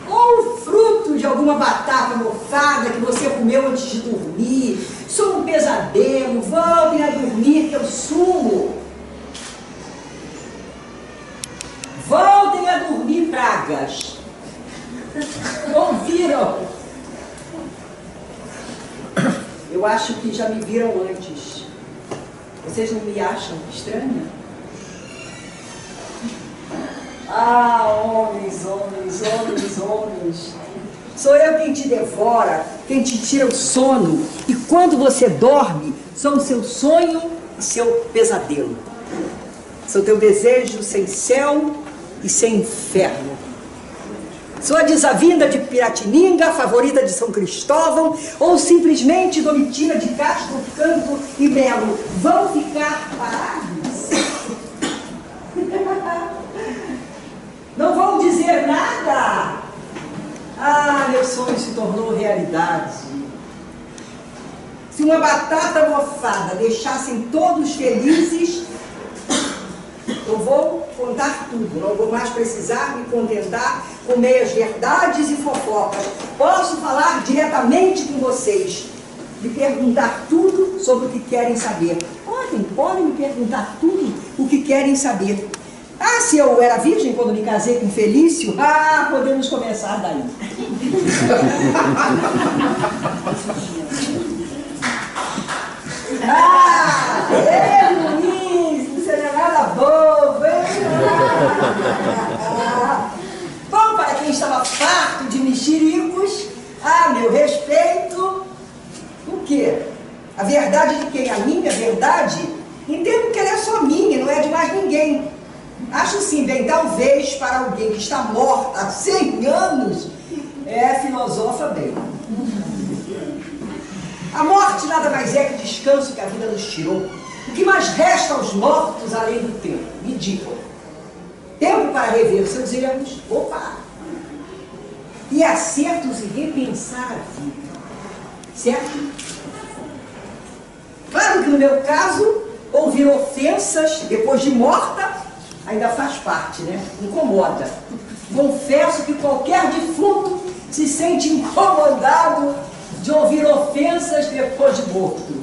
[SPEAKER 4] Ou fruto de alguma batata mofada que você comeu antes de dormir. Sou um pesadelo, voltem a dormir que eu sumo. Voltem a dormir, pragas. Ouviram? Eu acho que já me viram antes. Vocês não me acham estranha? Ah, homens, homens, homens, homens. Sou eu quem te devora, quem te tira o sono. E quando você dorme, sou o seu sonho e seu pesadelo. Sou teu desejo sem céu e sem inferno. Sou a desavinda de Piratininga, a favorita de São Cristóvão, ou simplesmente Domitila de Castro, Canto e Melo. Vão ficar parados? Não vão dizer nada? Ah, meu sonho se tornou realidade. Se uma batata mofada deixassem todos felizes, eu vou contar tudo, não vou mais precisar me contentar com meias verdades e fofocas. Posso falar diretamente com vocês, me perguntar tudo sobre o que querem saber. Podem me perguntar tudo o que querem saber. Ah, se eu era virgem quando me casei com Felício, podemos começar daí. Luiz, você não é nada bobo, hein? Bom, para quem estava farto de mexericos, meu respeito, o quê? A verdade de quem? A minha verdade? Entendo que ela é só minha, não é de mais ninguém. Acho sim, bem, talvez para alguém que está morta há 100 anos, filosofa bem. A morte nada mais é que descanso que a vida nos tirou. O que mais resta aos mortos além do tempo? Me digam. Tempo para rever seus erros, e acertos e repensar a vida. Certo? Claro que no meu caso, ouvir ofensas depois de morta ainda faz parte, né? Incomoda. Confesso que qualquer defunto se sente incomodado de ouvir ofensas depois de morto.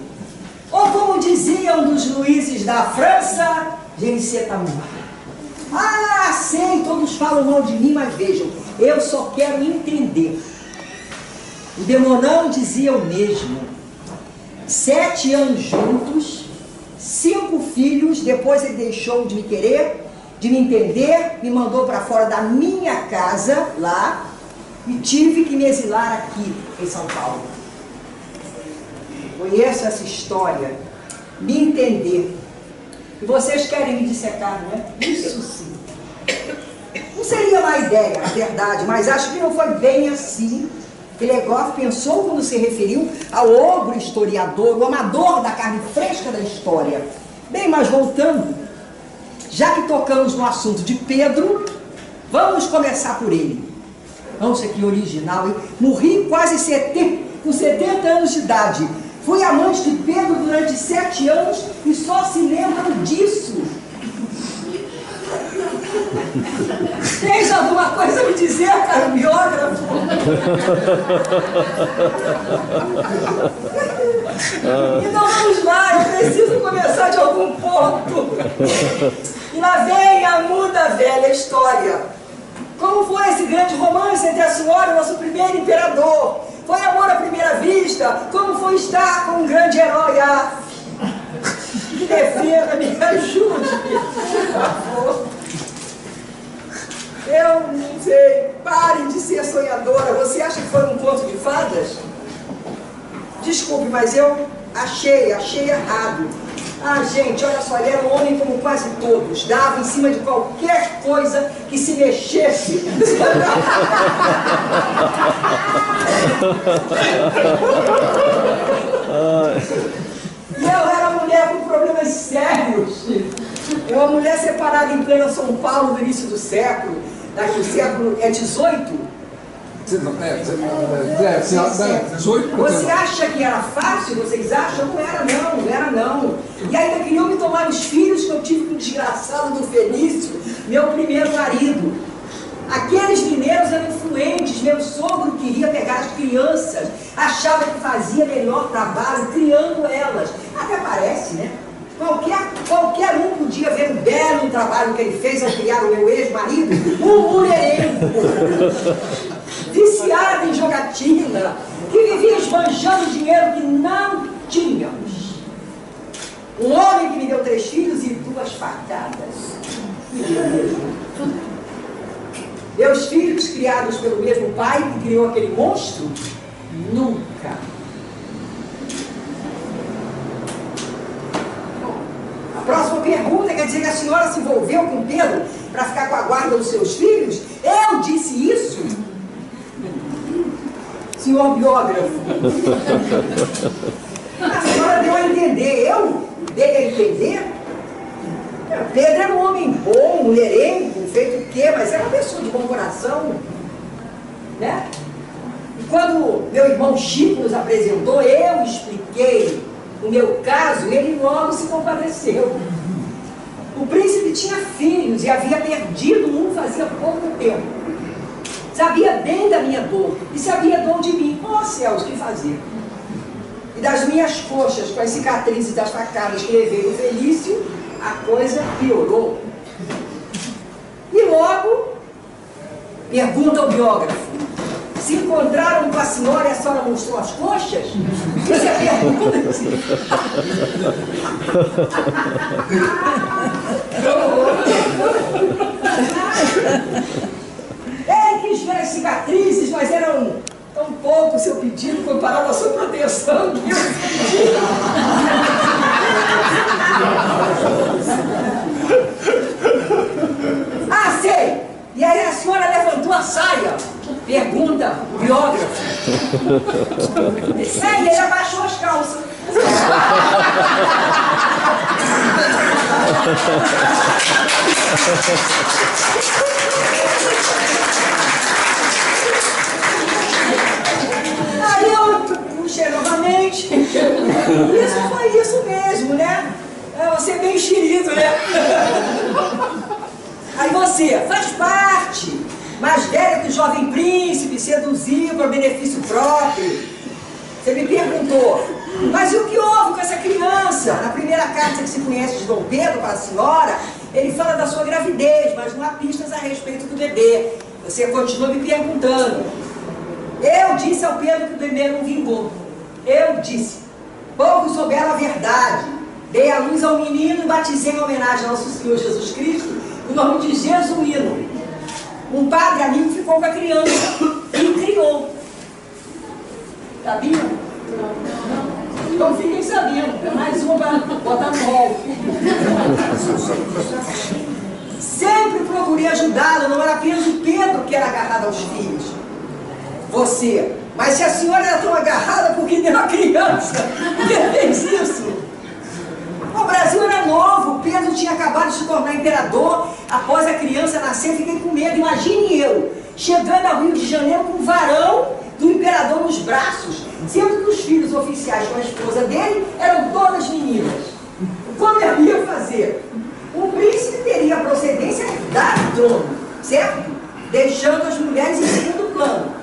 [SPEAKER 4] Ou como dizia um dos Luizes da França, je ne sais pas moi. Sei, todos falam mal de mim, mas vejam, eu só quero entender. O Demonão dizia o mesmo. 7 anos juntos, 5 filhos, depois ele deixou de me querer, de me entender, me mandou para fora da minha casa, lá, e tive que me exilar aqui, em São Paulo. Conheço essa história, me entender. E vocês querem me dissecar, não é? Isso sim. Não seria má ideia, na verdade, mas acho que não foi bem assim que Legoff pensou quando se referiu ao ogro historiador, o amador da carne fresca da história. Bem, mas voltando, já que tocamos no assunto de Pedro, vamos começar por ele. Nossa, que original, hein? Morri quase com 70 anos de idade. Fui amante de Pedro durante 7 anos e só se lembram disso. Tens alguma coisa a me dizer, caro biógrafo? Então vamos lá, eu preciso começar de algum ponto. E lá vem a muda velha história. Como foi esse grande romance entre a senhora e o nosso primeiro imperador? Foi amor à primeira vista? Como foi estar com um grande herói? Me defenda, me ajude, por favor. Eu não sei, parem de ser sonhadora. Você acha que foi um conto de fadas? Desculpe, mas eu achei errado. Gente, olha só, ele era um homem como quase todos. Dava em cima de qualquer coisa que se mexesse. E eu era uma mulher com problemas sérios. Eu uma mulher separada em plena São Paulo no início do século. Daqui o século é 18.
[SPEAKER 3] 18.
[SPEAKER 4] Você acha que era fácil? Vocês acham? Não era não. E ainda queriam me tomar os filhos que eu tive com o desgraçado do Felício, meu primeiro marido. Aqueles mineiros eram influentes, meu sogro queria pegar as crianças, achava que fazia melhor trabalho criando elas. Até parece, né? Qualquer um podia ver o belo trabalho que ele fez ao criar o meu ex-marido, um mulherengo, viciado em jogatina, que vivia esbanjando dinheiro que não tínhamos. Um homem que me deu 3 filhos e 2 facadas. Meus filhos criados pelo mesmo pai que criou aquele monstro? Nunca. A próxima pergunta quer dizer que a senhora se envolveu com Pedro para ficar com a guarda dos seus filhos? Eu disse isso? Senhor biógrafo. A senhora deu a entender. Eu dei a entender? Pedro era um homem bom, mulherengo, feito o quê? Mas era uma pessoa de bom coração. Né? E quando meu irmão Chico nos apresentou, eu expliquei expliquei o meu caso, ele logo se compadeceu. O príncipe tinha filhos e havia perdido um fazia pouco tempo. Sabia bem da minha dor e sabia dor de mim. Ó céus, o que fazer? E das minhas coxas, com as cicatrizes das facadas que levei do Felício, a coisa piorou. E logo, pergunta ao biógrafo, se encontraram com a senhora e a senhora mostrou as coxas? Isso é pergunta. Ele quis ver as cicatrizes, mas eram tão pouco o seu pedido comparado à sua proteção que eu pedi. Ah, sei! E aí a senhora levantou a saia. Pergunta o biógrafo. E ele abaixou as calças. Aí eu puxei novamente. Isso foi isso mesmo, né? Você é bem enxerido, né? Aí você faz parte, mais velha que o jovem príncipe, seduziu para benefício próprio. Você me perguntou, mas e o que houve com essa criança? Na primeira carta que se conhece de Dom Pedro para a senhora, ele fala da sua gravidez, mas não há pistas a respeito do bebê. Você continua me perguntando. Eu disse ao Pedro que o bebê não vingou. Eu disse. Poucos souberam a verdade. Dei a luz ao menino e batizei em homenagem ao nosso Senhor Jesus Cristo o nome de Jesuíno. Um padre amigo ficou com a criança e criou. Sabiam? Não. Então fiquem sabendo. É mais uma para botar mol. Sempre procurei ajudá-lo, não era apenas o Pedro que era agarrado aos filhos. Você. Mas se a senhora era tão agarrada, por que deu a criança? Por que fez isso? O Brasil era novo, Pedro tinha acabado de se tornar imperador. Após a criança nascer, fiquei com medo. Imagine eu, chegando ao Rio de Janeiro com o varão do imperador nos braços, sendo que os filhos oficiais com a esposa dele eram todas meninas. Como eu ia fazer? O príncipe teria a procedência da trono, certo? Deixando as mulheres em segundo plano.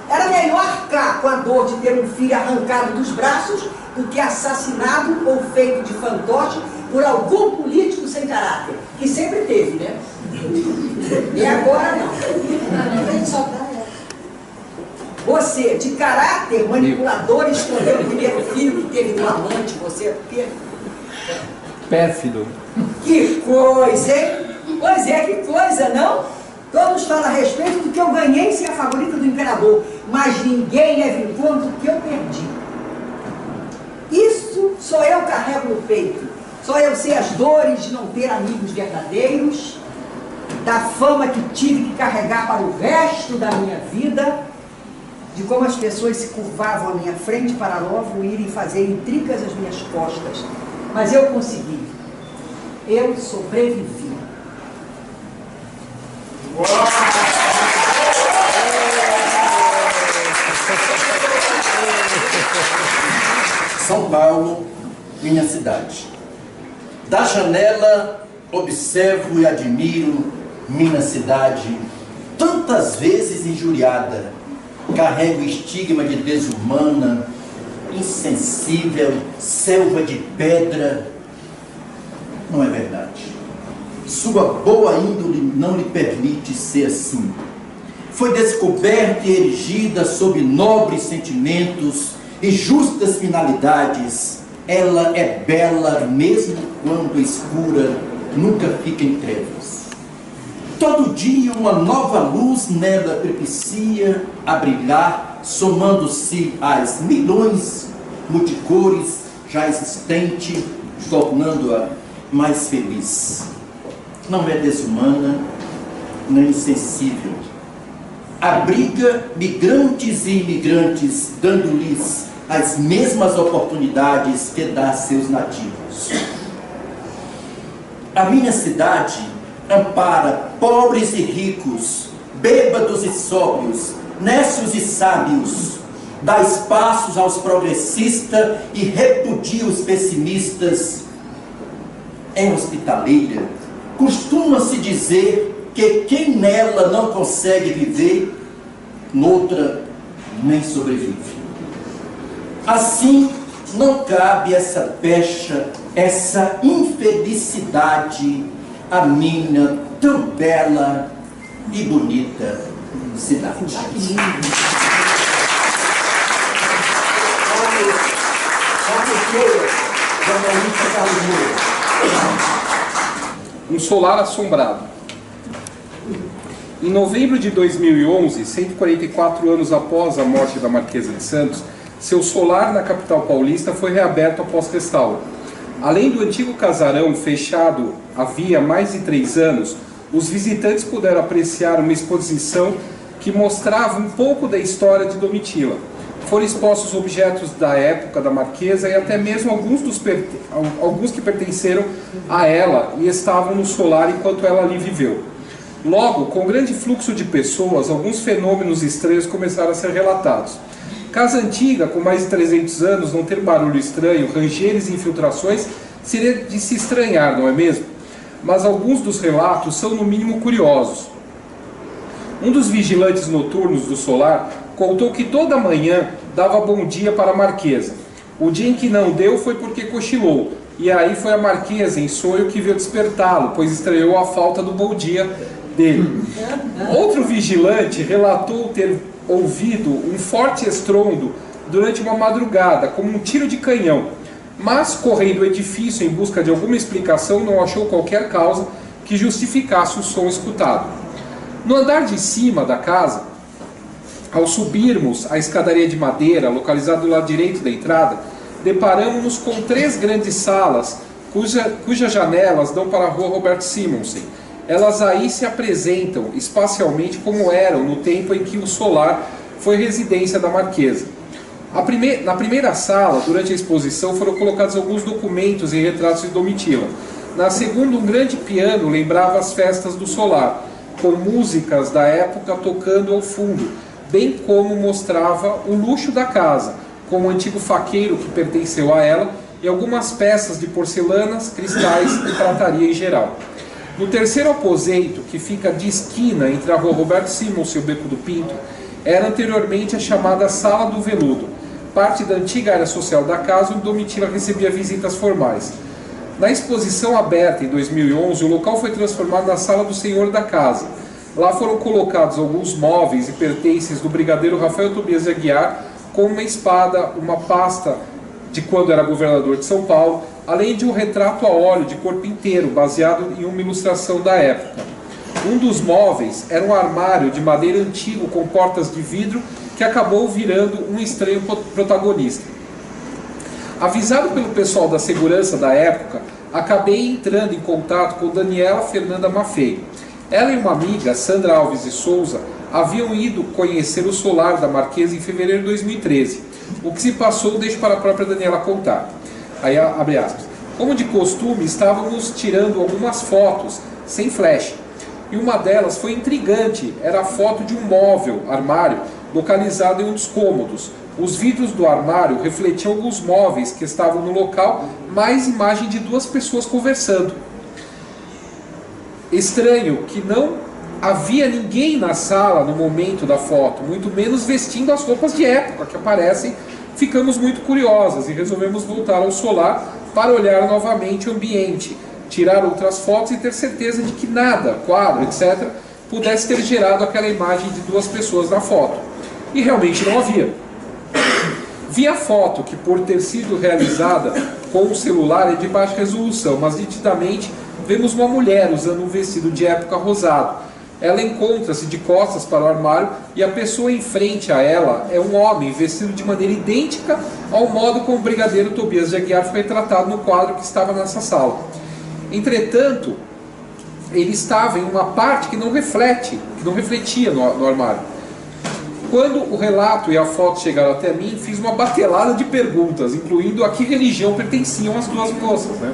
[SPEAKER 4] Era melhor arcar com a dor de ter um filho arrancado dos braços do que assassinado ou feito de fantoche por algum político sem caráter, que sempre teve, né? E agora não. Você, de caráter manipulador, escondeu o primeiro filho que teve do amante, você é
[SPEAKER 3] Pérfido.
[SPEAKER 4] Que coisa, hein? Pois é, que coisa, não? Todos falam a respeito do que eu ganhei em ser a favorita do imperador, mas ninguém leva em conta o que eu perdi. Isso só eu carrego no peito. Só eu sei as dores de não ter amigos verdadeiros, da fama que tive que carregar para o resto da minha vida, de como as pessoas se curvavam à minha frente para logo irem fazer intrigas às minhas costas. Mas eu consegui. Eu sobrevivi.
[SPEAKER 5] São Paulo, minha cidade. Da janela observo e admiro minha cidade, tantas vezes injuriada. Carrego o estigma de desumana, insensível, selva de pedra. Não é verdade. Sua boa índole não lhe permite ser assim. Foi descoberta e erigida sob nobres sentimentos e justas finalidades. Ela é bela mesmo quando escura, nunca fica em trevas. Todo dia uma nova luz nela propicia a brilhar, somando-se às milhões multicores já existente, tornando-a mais feliz. Não é desumana, nem insensível. Abriga migrantes e imigrantes, dando-lhes as mesmas oportunidades que dá a seus nativos. A minha cidade ampara pobres e ricos, bêbados e sóbrios, nécios e sábios, dá espaços aos progressistas e repudia os pessimistas. Em Hospitaleira, costuma-se dizer que quem nela não consegue viver, noutra nem sobrevive. Assim, não cabe essa pecha, essa infelicidade à minha tão bela e bonita cidade.
[SPEAKER 4] Que lindo!
[SPEAKER 3] Um solar assombrado. Em novembro de 2011, 144 anos após a morte da Marquesa de Santos, seu solar na capital paulista foi reaberto após restauro. Além do antigo casarão fechado havia mais de 3 anos, os visitantes puderam apreciar uma exposição que mostrava um pouco da história de Domitila. Foram expostos objetos da época da Marquesa e até mesmo alguns que pertenceram a ela e estavam no solar enquanto ela ali viveu. Logo, com grande fluxo de pessoas, alguns fenômenos estranhos começaram a ser relatados. Casa antiga, com mais de 300 anos, não ter barulho estranho, rangeres e infiltrações, seria de se estranhar, não é mesmo? Mas alguns dos relatos são no mínimo curiosos. Um dos vigilantes noturnos do solar contou que toda manhã dava bom dia para a Marquesa. O dia em que não deu foi porque cochilou, e aí foi a Marquesa em sonho que veio despertá-lo, pois estranhou a falta do bom dia dele. Outro vigilante relatou ter ouvido um forte estrondo durante uma madrugada, como um tiro de canhão, mas correndo o edifício em busca de alguma explicação não achou qualquer causa que justificasse o som escutado. No andar de cima da casa, ao subirmos a escadaria de madeira, localizada do lado direito da entrada, deparamos-nos com 3 grandes salas, cujas janelas dão para a rua Roberto Simonsen. Elas aí se apresentam espacialmente como eram no tempo em que o solar foi residência da Marquesa. Na primeira sala, durante a exposição, foram colocados alguns documentos e retratos de Domitila. Na segunda, um grande piano lembrava as festas do solar, com músicas da época tocando ao fundo, bem como mostrava o luxo da casa, com o antigo faqueiro que pertenceu a ela e algumas peças de porcelanas, cristais e prataria em geral. No terceiro aposento, que fica de esquina entre a rua Roberto Simons e o Beco do Pinto, era anteriormente a chamada Sala do Veludo, parte da antiga área social da casa, onde Domitila recebia visitas formais. Na exposição aberta em 2011, o local foi transformado na Sala do Senhor da Casa. Lá foram colocados alguns móveis e pertences do brigadeiro Rafael Tobias de Aguiar, como uma espada, uma pasta de quando era governador de São Paulo, além de um retrato a óleo de corpo inteiro, baseado em uma ilustração da época. Um dos móveis era um armário de madeira antigo com portas de vidro que acabou virando um estranho protagonista. Avisado pelo pessoal da segurança da época, acabei entrando em contato com Daniela Fernanda Maffei. Ela e uma amiga, Sandra Alves de Souza, haviam ido conhecer o solar da Marquesa em fevereiro de 2013. O que se passou deixo para a própria Daniela contar. Aí abre aspas. Como de costume, estávamos tirando algumas fotos, sem flash. E uma delas foi intrigante, era a foto de um móvel, armário, localizado em um dos cômodos. Os vidros do armário refletiam alguns móveis que estavam no local, mais imagem de 2 pessoas conversando. Estranho que não havia ninguém na sala no momento da foto, muito menos vestindo as roupas de época que aparecem. Ficamos muito curiosas e resolvemos voltar ao solar para olhar novamente o ambiente, tirar outras fotos e ter certeza de que nada, quadro, etc., pudesse ter gerado aquela imagem de 2 pessoas na foto. E realmente não havia. Vi a foto, que por ter sido realizada com um celular é de baixa resolução, mas nitidamente vemos uma mulher usando um vestido de época rosado. Ela encontra-se de costas para o armário e a pessoa em frente a ela é um homem vestido de maneira idêntica ao modo como o brigadeiro Tobias de Aguiar foi retratado no quadro que estava nessa sala. Entretanto, ele estava em uma parte que não refletia no armário. Quando o relato e a foto chegaram até mim, fiz uma batelada de perguntas, incluindo a que religião pertenciam as 2 moças, né?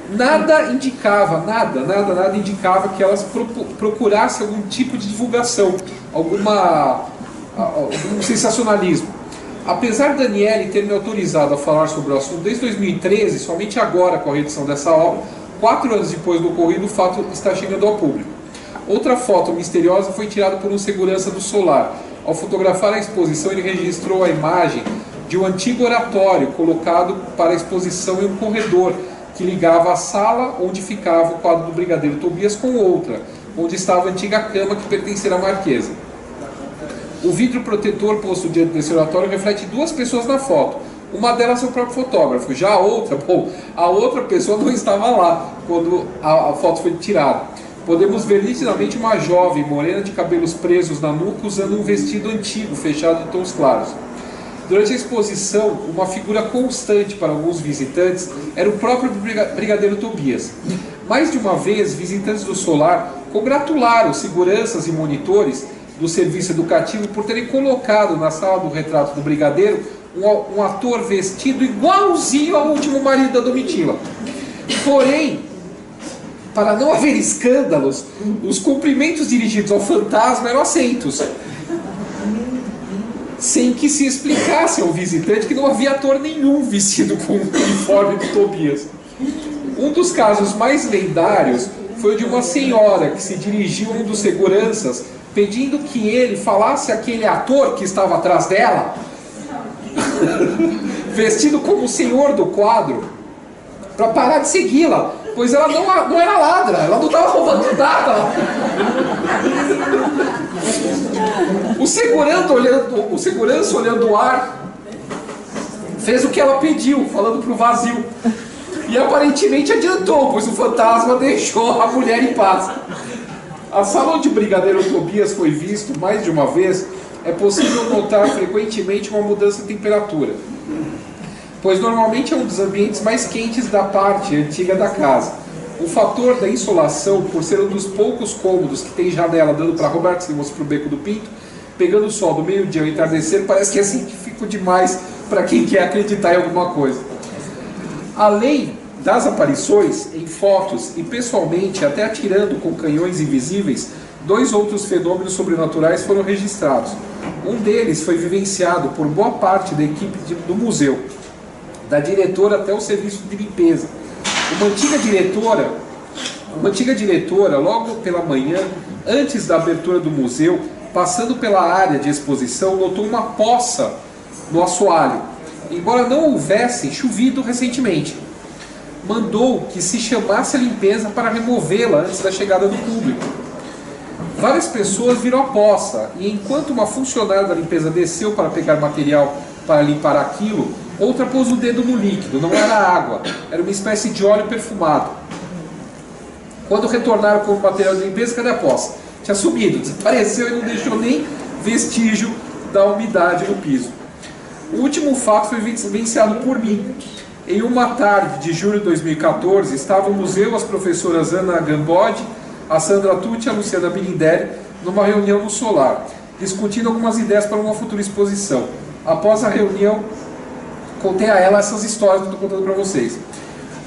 [SPEAKER 3] Nada indicava que elas procurassem algum tipo de divulgação, algum sensacionalismo. Apesar de Daniele ter me autorizado a falar sobre o assunto desde 2013, somente agora com a reedição dessa obra, 4 anos depois do ocorrido, o fato está chegando ao público. Outra foto misteriosa foi tirada por um segurança do solar. Ao fotografar a exposição, ele registrou a imagem de um antigo oratório colocado para a exposição em um corredor que ligava a sala onde ficava o quadro do Brigadeiro Tobias com outra, onde estava a antiga cama que pertencia à Marquesa. O vidro protetor posto diante desse oratório reflete 2 pessoas na foto. Uma delas é o próprio fotógrafo. Já a outra, a outra pessoa não estava lá quando a foto foi tirada. Podemos ver nitidamente uma jovem morena de cabelos presos na nuca usando um vestido antigo fechado em tons claros. Durante a exposição, uma figura constante para alguns visitantes era o próprio Brigadeiro Tobias. Mais de uma vez, visitantes do solar congratularam seguranças e monitores do serviço educativo por terem colocado na sala do retrato do Brigadeiro um ator vestido igualzinho ao último marido da Domitila. Porém, para não haver escândalos, os cumprimentos dirigidos ao fantasma eram aceitos, sem que se explicasse ao visitante que não havia ator nenhum vestido com o uniforme do Tobias. Um dos casos mais lendários foi o de uma senhora que se dirigiu a um dos seguranças pedindo que ele falasse aquele ator que estava atrás dela, vestido como o senhor do quadro, para parar de segui-la, pois ela não era ladra, ela não estava roubando nada. O segurança olhando o ar fez o que ela pediu, falando para o vazio. E aparentemente adiantou, pois o fantasma deixou a mulher em paz. A sala onde o Brigadeiro Tobias foi visto mais de uma vez, é possível notar frequentemente uma mudança de temperatura, pois normalmente é um dos ambientes mais quentes da parte antiga da casa. O fator da insolação, por ser um dos poucos cômodos que tem janela dando para Roberto Simões para o Beco do Pinto, pegando o sol do meio-dia ao entardecer, parece que é científico demais para quem quer acreditar em alguma coisa. Além das aparições, em fotos e pessoalmente, até atirando com canhões invisíveis, 2 outros fenômenos sobrenaturais foram registrados. Um deles foi vivenciado por boa parte da equipe do museu, da diretora até o serviço de limpeza. Uma antiga diretora, logo pela manhã, antes da abertura do museu, passando pela área de exposição, notou uma poça no assoalho, embora não houvesse chovido recentemente. Mandou que se chamasse a limpeza para removê-la antes da chegada do público. Várias pessoas viram a poça, e enquanto uma funcionária da limpeza desceu para pegar material para limpar aquilo, outra pôs o dedo no líquido. Não era água, era uma espécie de óleo perfumado. Quando retornaram com o material de limpeza, cadê a poça? Tinha sumido, desapareceu e não deixou nem vestígio da umidade no piso. O último fato foi vivenciado por mim. Em uma tarde de julho de 2014, estavam no museu as professoras Ana Gambodi, a Sandra Tucci e a Luciana Bilindelli numa reunião no Solar, discutindo algumas ideias para uma futura exposição. Após a reunião, contei a ela essas histórias que eu estou contando para vocês.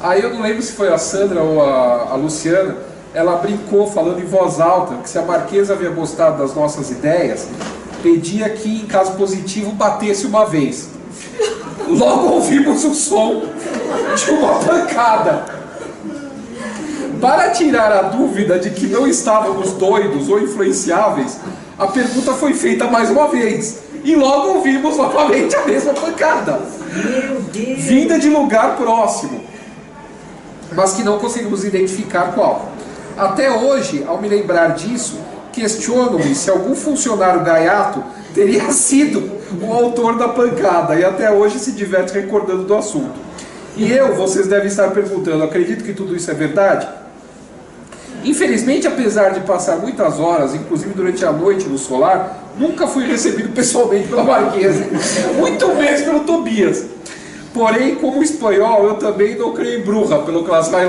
[SPEAKER 3] Aí eu não lembro se foi a Sandra ou a Luciana, ela brincou falando em voz alta que se a Marquesa havia gostado das nossas ideias, pedia que em caso positivo batesse uma vez. Logo ouvimos o som de uma pancada. Para tirar a dúvida de que não estávamos doidos ou influenciáveis, a pergunta foi feita mais uma vez. E logo ouvimos novamente a mesma pancada, vinda de lugar próximo, mas que não conseguimos identificar qual. Até hoje, ao me lembrar disso, questiono-me se algum funcionário gaiato teria sido o autor da pancada, e até hoje se diverte recordando do assunto. E vocês devem estar perguntando, acredito que tudo isso é verdade? Infelizmente, apesar de passar muitas horas, inclusive durante a noite no Solar, nunca fui recebido pessoalmente pela Marquesa, muito menos pelo Tobias. Porém, como espanhol, eu também não creio em bruxa, pelo que elas vai.